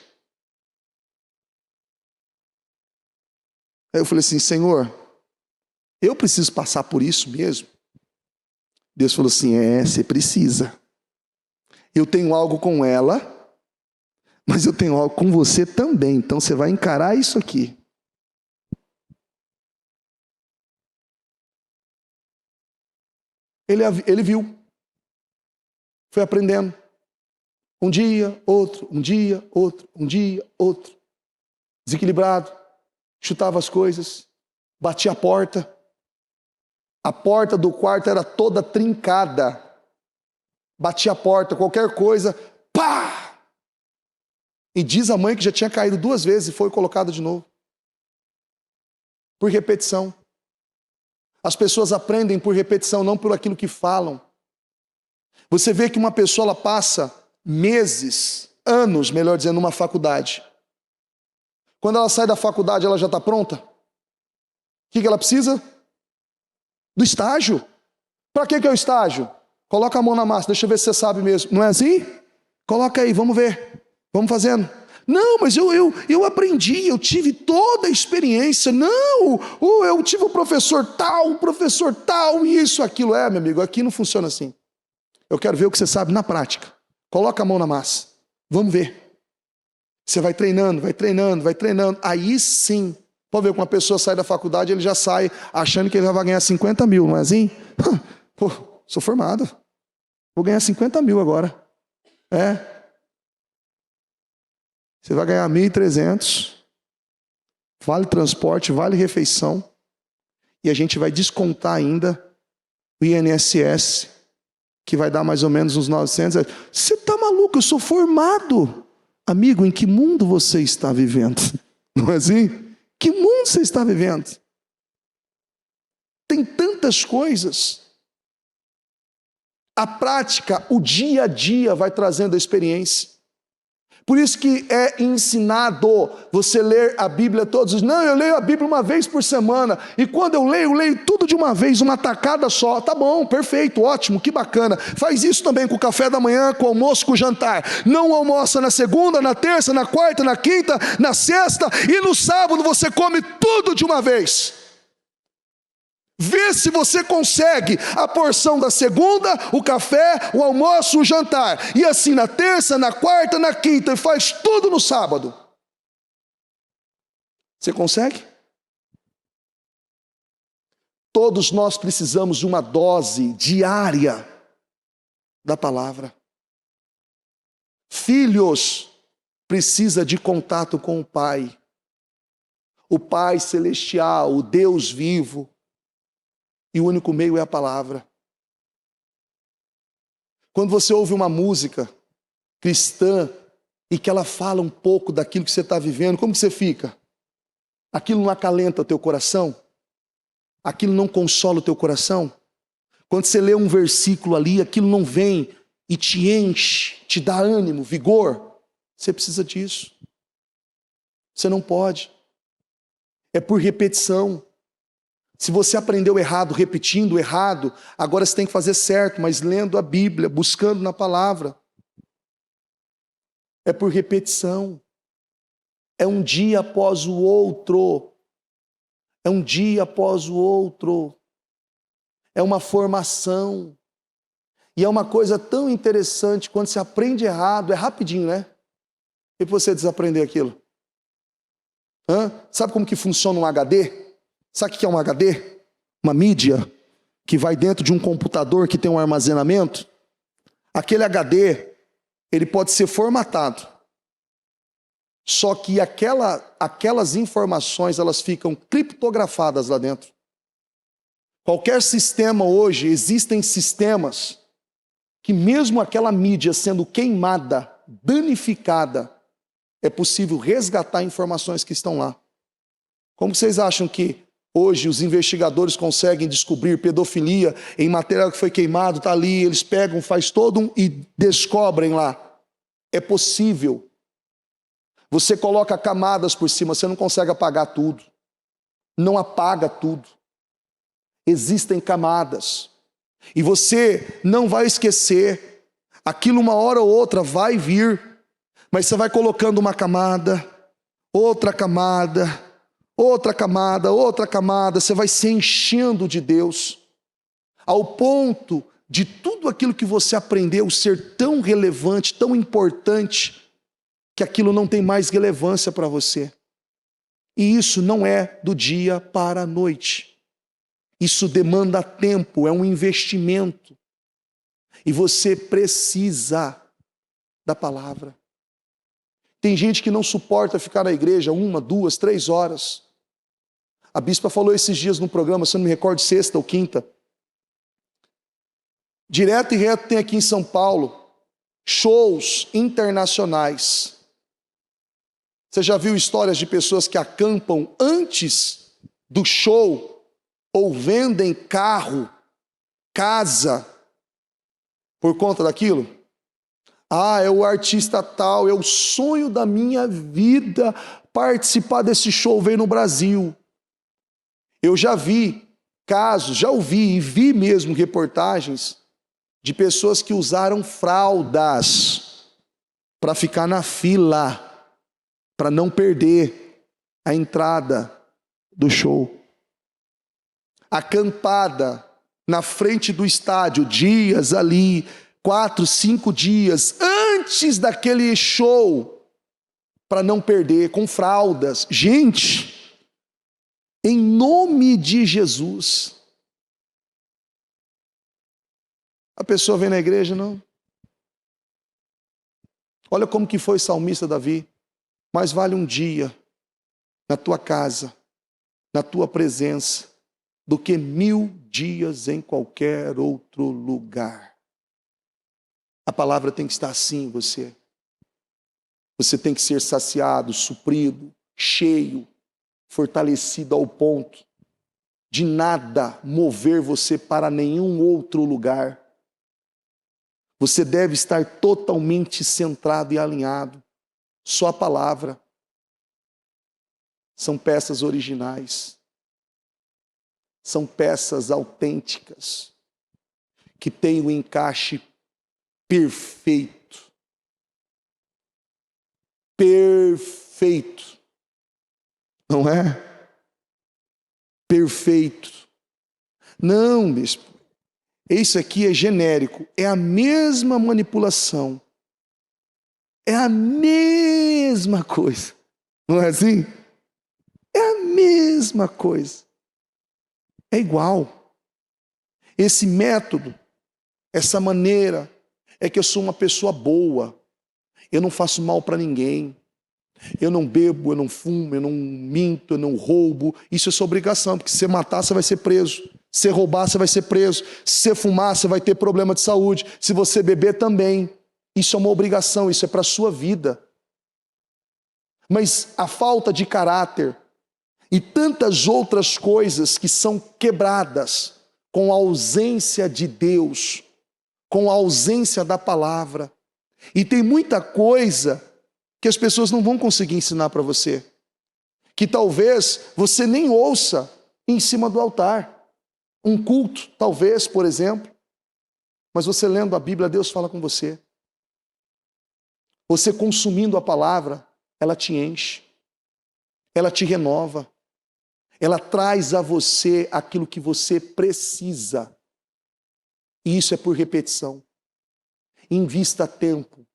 Aí eu falei assim, Senhor, eu preciso passar por isso mesmo? Deus falou assim, você precisa. Eu tenho algo com ela, mas eu tenho algo com você também. Então você vai encarar isso aqui. Ele viu. Foi aprendendo. Um dia, outro, um dia, outro, um dia, outro. Desequilibrado. Chutava as coisas. Batia a porta. A porta do quarto era toda trincada. Batia a porta, qualquer coisa. Pá! E diz a mãe que já tinha caído 2 vezes e foi colocada de novo. Por repetição. As pessoas aprendem por repetição, não por aquilo que falam. Você vê que uma pessoa ela passa meses, anos, melhor dizendo, numa faculdade. Quando ela sai da faculdade, ela já está pronta? O que ela precisa? Do estágio. Para que é o estágio? Coloca a mão na massa, deixa eu ver se você sabe mesmo. Não é assim? Coloca aí, vamos ver. Vamos fazendo. Não, mas eu aprendi, eu tive toda a experiência. Não, eu tive o professor tal, isso, aquilo. Meu amigo, aqui não funciona assim. Eu quero ver o que você sabe na prática. Coloca a mão na massa. Vamos ver. Você vai treinando. Aí sim, pode ver que uma pessoa sai da faculdade, ele já sai achando que ele vai ganhar 50 mil, não é assim? Pô, sou formado. Vou ganhar 50 mil agora. Você vai ganhar 1.300. Vale transporte, vale refeição. E a gente vai descontar ainda o INSS, que vai dar mais ou menos uns 900. Você está maluco? Eu sou formado. Amigo, em que mundo você está vivendo? Não é assim? Que mundo você está vivendo? Tem tantas coisas. A prática, o dia a dia vai trazendo a experiência. Por isso que é ensinado você ler a Bíblia todos os dias. Não, eu leio a Bíblia uma vez por semana. E quando eu leio tudo de uma vez, uma tacada só. Tá bom, perfeito, ótimo, que bacana. Faz isso também com o café da manhã, com o almoço, com o jantar. Não almoça na segunda, na terça, na quarta, na quinta, na sexta. E no sábado você come tudo de uma vez. Vê se você consegue a porção da segunda, o café, o almoço, o jantar. E assim na terça, na quarta, na quinta. E faz tudo no sábado. Você consegue? Todos nós precisamos de uma dose diária da palavra. Filhos, precisa de contato com o Pai. O Pai celestial, o Deus vivo. E o único meio é a palavra. Quando você ouve uma música cristã e que ela fala um pouco daquilo que você está vivendo, como que você fica? Aquilo não acalenta o teu coração? Aquilo não consola o teu coração? Quando você lê um versículo ali, aquilo não vem e te enche, te dá ânimo, vigor? Você precisa disso. Você não pode. É por repetição. Se você aprendeu errado, repetindo errado, agora você tem que fazer certo, mas lendo a Bíblia, buscando na palavra. É por repetição. É um dia após o outro. É um dia após o outro. É uma formação. E é uma coisa tão interessante, quando você aprende errado, é rapidinho, né? E você desaprender aquilo? Sabe como que funciona um HD? Sabe o que é um HD? uma mídia que vai dentro de um computador que tem um armazenamento, aquele HD, ele pode ser formatado. Só que aquelas informações, elas ficam criptografadas lá dentro. Qualquer sistema hoje, existem sistemas que mesmo aquela mídia sendo queimada, danificada, é possível resgatar informações que estão lá. Como vocês acham que hoje os investigadores conseguem descobrir pedofilia em material que foi queimado, está ali, eles pegam, faz todo e descobrem lá? É possível. Você coloca camadas por cima, você não consegue apagar tudo. Não apaga tudo. Existem camadas. E você não vai esquecer. Aquilo uma hora ou outra vai vir. Mas você vai colocando uma camada, outra camada, outra camada, outra camada. Você vai se enchendo de Deus. Ao ponto de tudo aquilo que você aprendeu ser tão relevante, tão importante, que aquilo não tem mais relevância para você. E isso não é do dia para a noite. Isso demanda tempo, é um investimento. E você precisa da palavra. Tem gente que não suporta ficar na igreja 1, 2, 3 horas. A bispa falou esses dias no programa, se eu não me recordo, sexta ou quinta. Direto e reto tem aqui em São Paulo shows internacionais. Você já viu histórias de pessoas que acampam antes do show ou vendem carro, casa, por conta daquilo? Ah, é o artista tal, é o sonho da minha vida participar desse show, veio no Brasil. Eu já vi casos, já ouvi e vi mesmo reportagens de pessoas que usaram fraldas para ficar na fila, para não perder a entrada do show. Acampada na frente do estádio, dias ali, 4, 5 dias antes daquele show, para não perder, com fraldas. Gente, em nome de Jesus. A pessoa vem na igreja, não. Olha como que foi o salmista Davi. Mais vale um dia na tua casa, na tua presença, do que 1000 dias em qualquer outro lugar. A palavra tem que estar assim em você. Você tem que ser saciado, suprido, cheio, fortalecido ao ponto de nada mover você para nenhum outro lugar. Você deve estar totalmente centrado e alinhado. Só a palavra. São peças originais. São peças autênticas. Que têm o encaixe perfeito. Perfeito. Não é? Perfeito. Não, bispo. Isso aqui é genérico. É a mesma manipulação. É a mesma coisa. Não é assim? É a mesma coisa. É igual. Esse método, essa maneira, é que eu sou uma pessoa boa. Eu não faço mal para ninguém. Eu não bebo, eu não fumo, eu não minto, eu não roubo. Isso é sua obrigação, porque se você matar, você vai ser preso. Se você roubar, você vai ser preso. Se você fumar, você vai ter problema de saúde. Se você beber, também. Isso é uma obrigação, isso é para a sua vida. Mas a falta de caráter e tantas outras coisas que são quebradas com a ausência de Deus, com a ausência da palavra. E tem muita coisa que as pessoas não vão conseguir ensinar para você, que talvez você nem ouça em cima do altar. Um culto, talvez, por exemplo, mas você lendo a Bíblia, Deus fala com você. Você consumindo a palavra, ela te enche, ela te renova, ela traz a você aquilo que você precisa. E isso é por repetição. Invista tempo,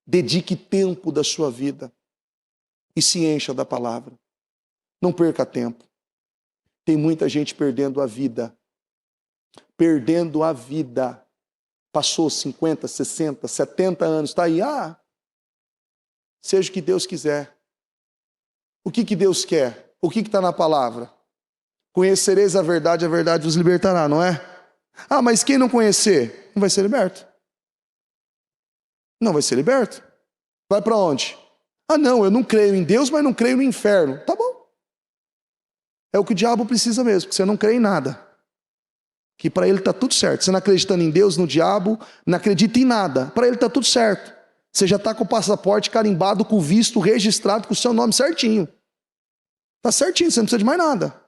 dedique tempo da sua vida e se encha da palavra. Não perca tempo. Tem muita gente perdendo a vida. Perdendo a vida. Passou 50, 60, 70 anos, está aí. Seja o que Deus quiser. O que Deus quer? O que está na palavra? Conhecereis a verdade vos libertará, não é? Mas quem não conhecer, não vai ser liberto. Não vai ser liberto. Vai para onde? Não, eu não creio em Deus, mas não creio no inferno. Tá bom. É o que o diabo precisa mesmo, porque você não crê em nada. Que para ele está tudo certo. Você não acreditando em Deus, no diabo, não acredita em nada. Para ele está tudo certo. Você já está com o passaporte carimbado, com o visto registrado, com o seu nome certinho. Está certinho, você não precisa de mais nada.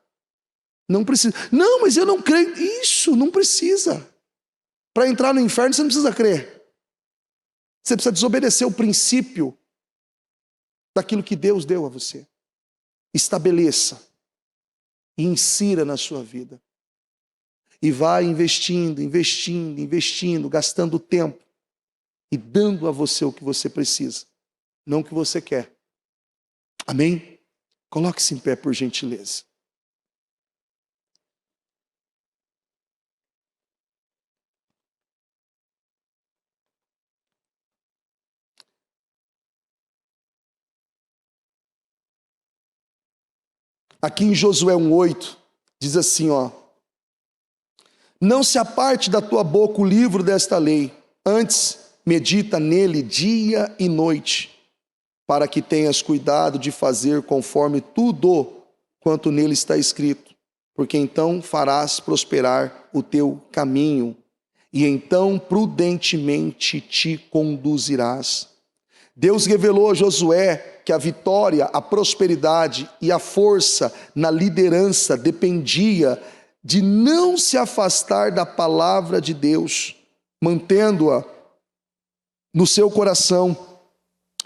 Não precisa. Não, mas eu não creio. Isso, não precisa. Para entrar no inferno, você não precisa crer. Você precisa desobedecer o princípio daquilo que Deus deu a você. Estabeleça e insira na sua vida. E vai investindo, gastando tempo e dando a você o que você precisa, não o que você quer. Amém? Coloque-se em pé, por gentileza. Aqui em Josué 1:8, diz assim, não se aparte da tua boca o livro desta lei, antes medita nele dia e noite, para que tenhas cuidado de fazer conforme tudo quanto nele está escrito, porque então farás prosperar o teu caminho, e então prudentemente te conduzirás. Deus revelou a Josué que a vitória, a prosperidade e a força na liderança dependia de não se afastar da palavra de Deus, mantendo-a no seu coração,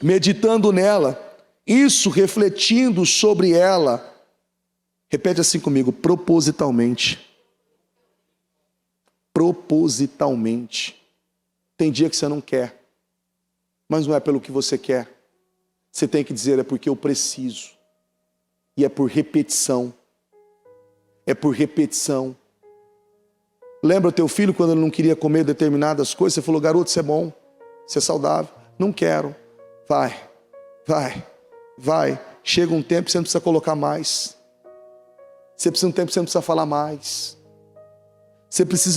meditando nela, isso refletindo sobre ela. Repete assim comigo, propositalmente. Propositalmente. Tem dia que você não quer, mas não é pelo que você quer. Você tem que dizer, é porque eu preciso. E é por repetição. É por repetição. Lembra o teu filho quando ele não queria comer determinadas coisas? Você falou, garoto, isso é bom, isso é saudável. Não quero. Vai. Chega um tempo que você não precisa colocar mais. Você precisa de um tempo que você não precisa falar mais.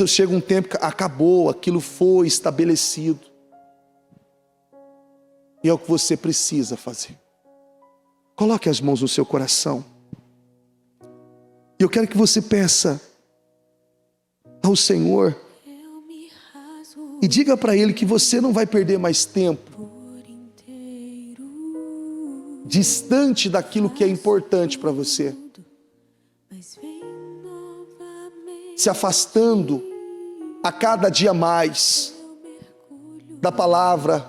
Chega um tempo que acabou, aquilo foi estabelecido. E é o que você precisa fazer. Coloque as mãos no seu coração. E eu quero que você peça ao Senhor e diga para Ele que você não vai perder mais tempo distante daquilo que é importante para você, se afastando a cada dia mais da palavra,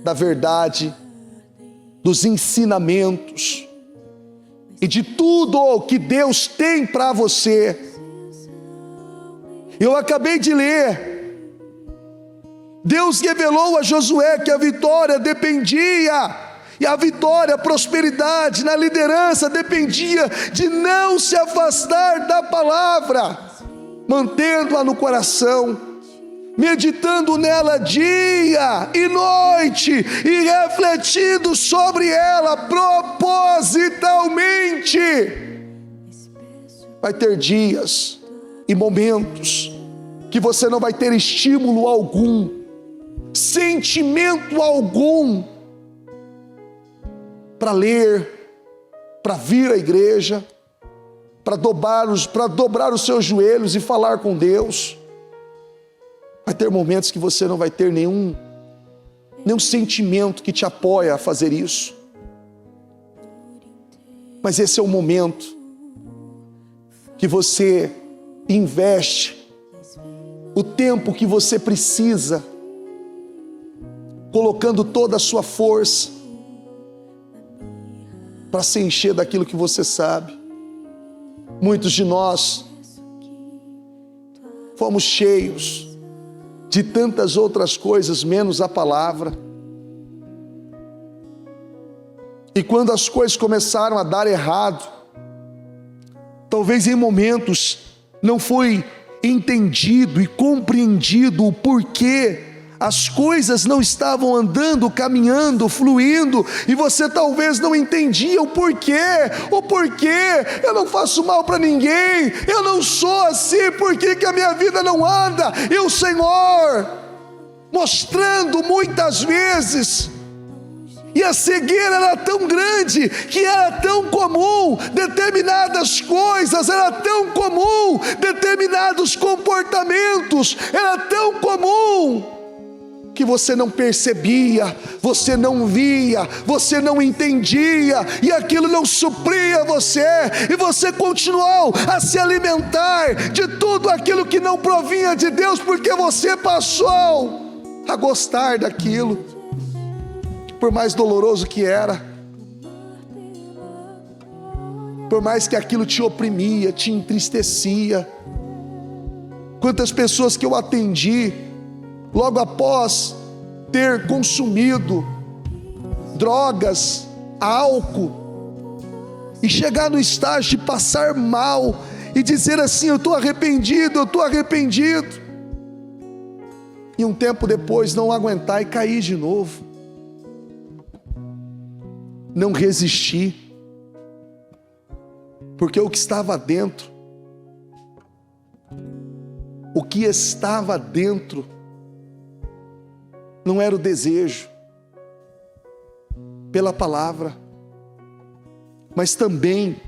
da verdade, dos ensinamentos e de tudo o que Deus tem para você. Eu acabei de ler, Deus revelou a Josué que a vitória dependia, e a vitória, a prosperidade na liderança dependia de não se afastar da palavra, mantendo-a no coração, meditando nela dia e noite e refletindo sobre ela propositalmente. Vai ter dias e momentos que você não vai ter estímulo algum, sentimento algum para ler, para vir à igreja, para dobrar os seus joelhos e falar com Deus. Vai ter momentos que você não vai ter nenhum sentimento que te apoia a fazer isso. Mas esse é o momento que você investe o tempo que você precisa, colocando toda a sua força para se encher daquilo que você sabe. Muitos de nós fomos cheios de tantas outras coisas, menos a palavra. E quando as coisas começaram a dar errado, Talvez em momentos não foi entendido e compreendido o porquê as coisas não estavam andando, caminhando, fluindo, e você talvez não entendia o porquê, eu não faço mal para ninguém, eu não sou assim, por que a minha vida não anda? E o Senhor mostrando muitas vezes, e a cegueira era tão grande, que era tão comum determinadas coisas, era tão comum determinados comportamentos, era tão comum, que você não percebia, você não via, você não entendia, e aquilo não supria você, e você continuou a se alimentar de tudo aquilo que não provinha de Deus, porque você passou a gostar daquilo, por mais doloroso que era, por mais que aquilo te oprimia, te entristecia. Quantas pessoas que eu atendi, logo após ter consumido drogas, álcool, e chegar no estágio de passar mal, e dizer assim: eu estou arrependido, e um tempo depois não aguentar e cair de novo, não resistir, porque o que estava dentro, não era o desejo pela palavra, mas também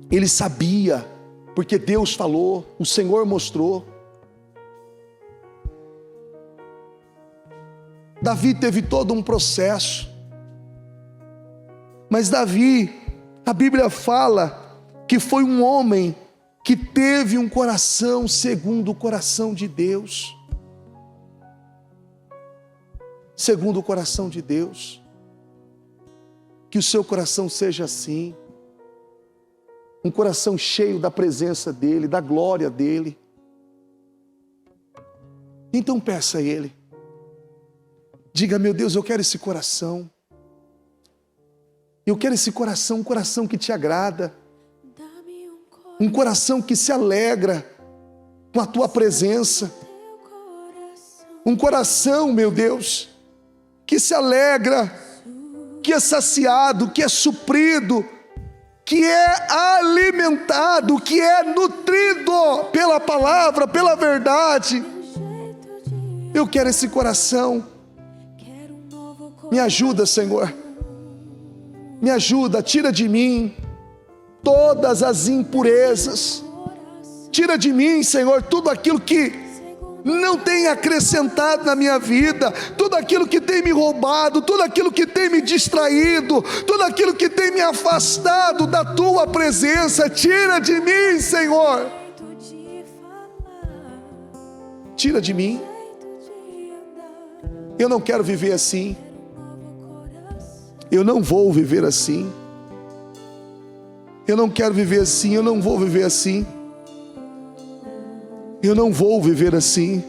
ele sabia, porque Deus falou, o Senhor mostrou. Davi teve todo um processo, mas Davi, a Bíblia fala que foi um homem que teve um coração segundo o coração de Deus. Segundo o coração de Deus. Que o seu coração seja assim. Um coração cheio da presença dEle, da glória dEle. Então peça a Ele. Diga: meu Deus, eu quero esse coração. Eu quero esse coração, um coração que te agrada. Um coração que se alegra com a tua presença. Um coração, meu Deus, que se alegra, que é saciado, que é suprido, que é alimentado, que é nutrido pela palavra, pela verdade. Eu quero esse coração. Me ajuda, Senhor. Me ajuda, tira de mim todas as impurezas. Tira de mim, Senhor, tudo aquilo que não tem acrescentado na minha vida, tudo aquilo que tem me roubado, tudo aquilo que tem me distraído, tudo aquilo que tem me afastado da tua presença. Tira de mim, Senhor. Tira de mim. Eu não quero viver assim. Eu não vou viver assim. Eu não quero viver assim, eu não vou viver assim. Eu não vou viver assim.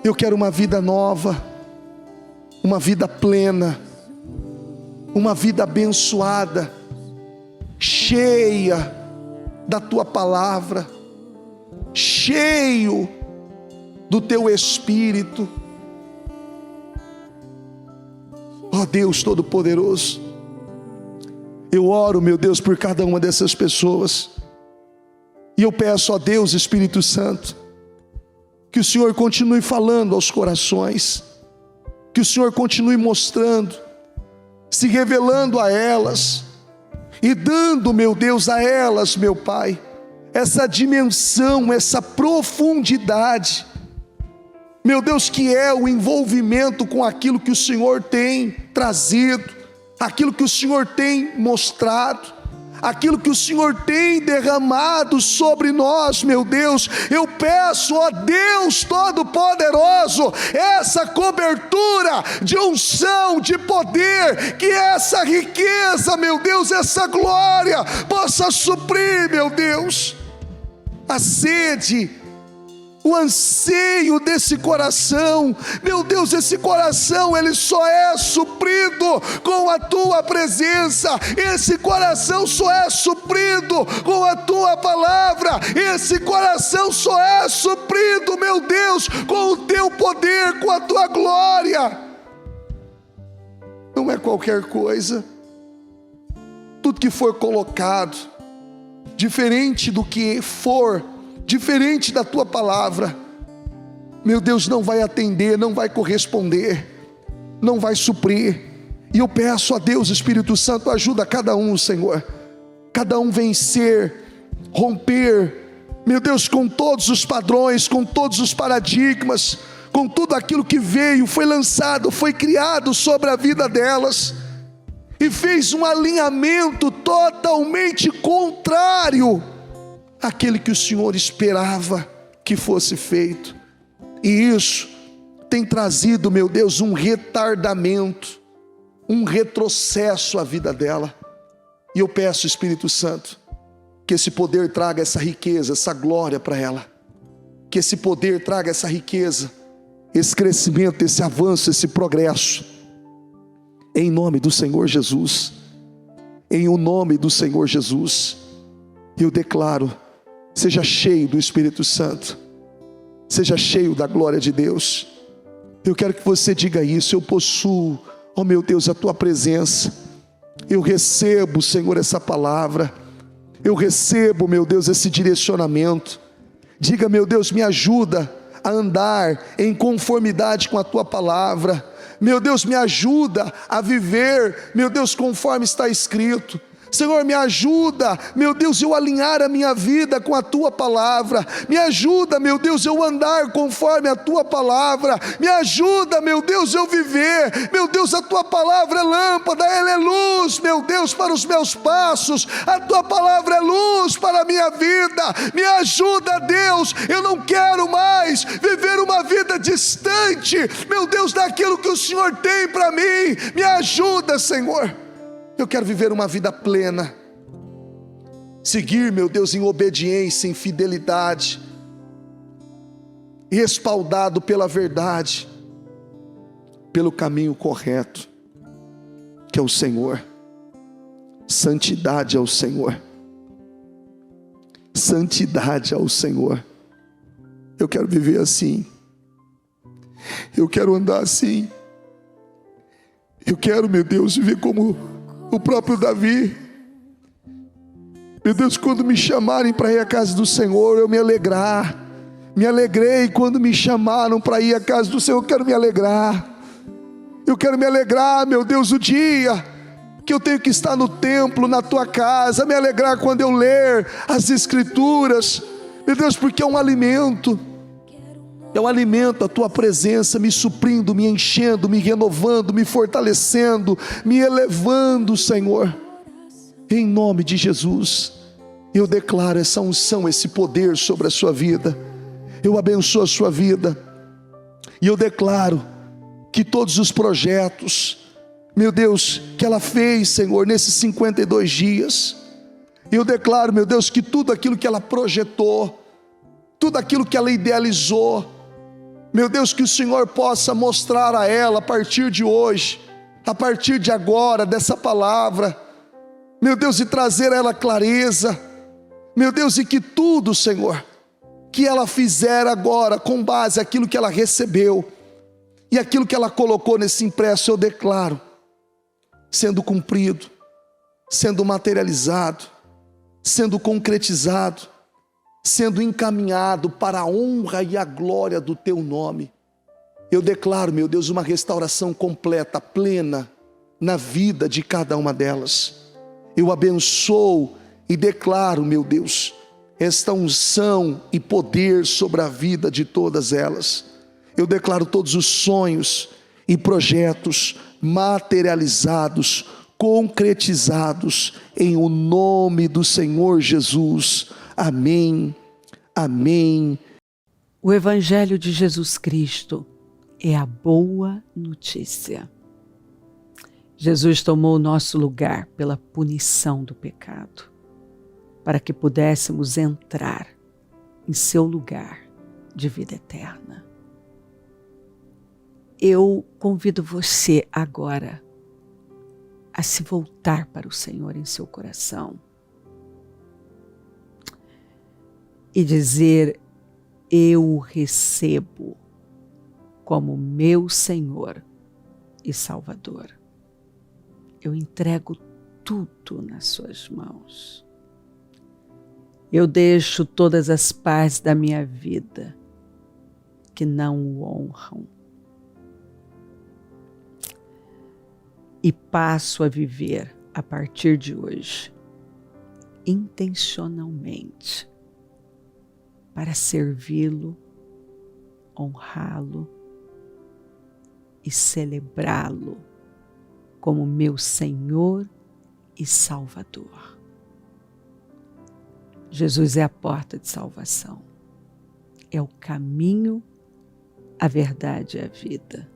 Eu quero uma vida nova, uma vida plena, uma vida abençoada, cheia da tua palavra, cheio do teu Espírito. Ó Deus Todo-Poderoso, eu oro, meu Deus, por cada uma dessas pessoas, e eu peço a Deus, Espírito Santo, que o Senhor continue falando aos corações, que o Senhor continue mostrando, se revelando a elas, e dando, meu Deus, a elas, meu Pai, essa dimensão, essa profundidade, meu Deus, que é o envolvimento com aquilo que o Senhor tem trazido, aquilo que o Senhor tem mostrado, aquilo que o Senhor tem derramado sobre nós, meu Deus. Eu peço, ó Deus Todo-Poderoso, essa cobertura de unção, de poder, que essa riqueza, meu Deus, essa glória possa suprir, meu Deus, a sede, o anseio desse coração. Meu Deus, esse coração, ele só é suprido com a tua presença. Esse coração só é suprido com a tua palavra. Esse coração só é suprido, meu Deus, com o teu poder, com a tua glória. Não é qualquer coisa. Tudo que for colocado, diferente do que for, diferente da tua palavra, meu Deus, não vai atender, não vai corresponder, não vai suprir. E eu peço a Deus, Espírito Santo, ajuda cada um, Senhor, cada um vencer, romper, meu Deus, com todos os padrões, com todos os paradigmas, com tudo aquilo que veio, foi lançado, foi criado sobre a vida delas, e fez um alinhamento totalmente contrário àquele que o Senhor esperava que fosse feito. E isso tem trazido, meu Deus, um retardamento, um retrocesso à vida dela. E eu peço, Espírito Santo, que esse poder traga essa riqueza, essa glória para ela. Que esse poder traga essa riqueza, esse crescimento, esse avanço, esse progresso. Em nome do Senhor Jesus, em o nome do Senhor Jesus, eu declaro, seja cheio do Espírito Santo, seja cheio da glória de Deus. Eu quero que você diga isso: eu possuo, ó meu Deus, a tua presença. Eu recebo, Senhor, essa palavra. Eu recebo, meu Deus, esse direcionamento. Diga, meu Deus, me ajuda a andar em conformidade com a tua palavra. Meu Deus, me ajuda a viver, meu Deus, conforme está escrito. Senhor, me ajuda, meu Deus, eu alinhar a minha vida com a tua palavra. Me ajuda, meu Deus, eu andar conforme a tua palavra. Me ajuda, meu Deus, eu viver. Meu Deus, a tua palavra é lâmpada, ela é luz, meu Deus, para os meus passos. A tua palavra é luz para a minha vida. Me ajuda, Deus, eu não quero mais viver uma vida distante, meu Deus, daquilo que o Senhor tem para mim. Me ajuda, Senhor. Eu quero viver uma vida plena, seguir, meu Deus, em obediência, em fidelidade, respaldado pela verdade, pelo caminho correto, que é o Senhor. Santidade ao Senhor, santidade ao Senhor. Eu quero viver assim, eu quero andar assim, eu quero, meu Deus, viver como o próprio Davi. Meu Deus, quando me chamarem para ir à casa do Senhor, eu me alegrar. Me alegrei quando me chamaram para ir à casa do Senhor. Eu quero me alegrar. Eu quero me alegrar, meu Deus, o dia que eu tenho que estar no templo, na tua casa. Me alegrar quando eu ler as Escrituras. Meu Deus, porque é um alimento. É um alimento a tua presença, me suprindo, me enchendo, me renovando, me fortalecendo, me elevando, Senhor. Em nome de Jesus, eu declaro essa unção, esse poder sobre a sua vida. Eu abençoo a sua vida. E eu declaro que todos os projetos, meu Deus, que ela fez, Senhor, nesses 52 dias, eu declaro, meu Deus, que tudo aquilo que ela projetou, tudo aquilo que ela idealizou, meu Deus, que o Senhor possa mostrar a ela a partir de hoje, a partir de agora, dessa palavra, meu Deus, e trazer a ela clareza, meu Deus, e que tudo, Senhor, que ela fizer agora, com base naquilo que ela recebeu, e aquilo que ela colocou nesse impresso, eu declaro, sendo cumprido, sendo materializado, sendo concretizado, sendo encaminhado para a honra e a glória do teu nome. Eu declaro, meu Deus, uma restauração completa, plena, na vida de cada uma delas. Eu abençoo e declaro, meu Deus, esta unção e poder sobre a vida de todas elas. Eu declaro todos os sonhos e projetos materializados, concretizados, em o nome do Senhor Jesus. Amém, amém. O Evangelho de Jesus Cristo é a boa notícia. Jesus tomou o nosso lugar pela punição do pecado, para que pudéssemos entrar em seu lugar de vida eterna. Eu convido você agora a se voltar para o Senhor em seu coração e dizer: eu o recebo como meu Senhor e Salvador. Eu entrego tudo nas suas mãos. Eu deixo todas as partes da minha vida que não o honram e passo a viver a partir de hoje intencionalmente para servi-lo, honrá-lo e celebrá-lo como meu Senhor e Salvador. Jesus é a porta de salvação, é o caminho, a verdade e a vida.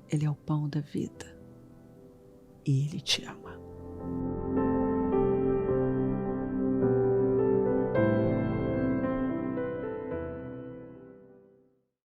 Ele é o pão da vida e Ele te ama.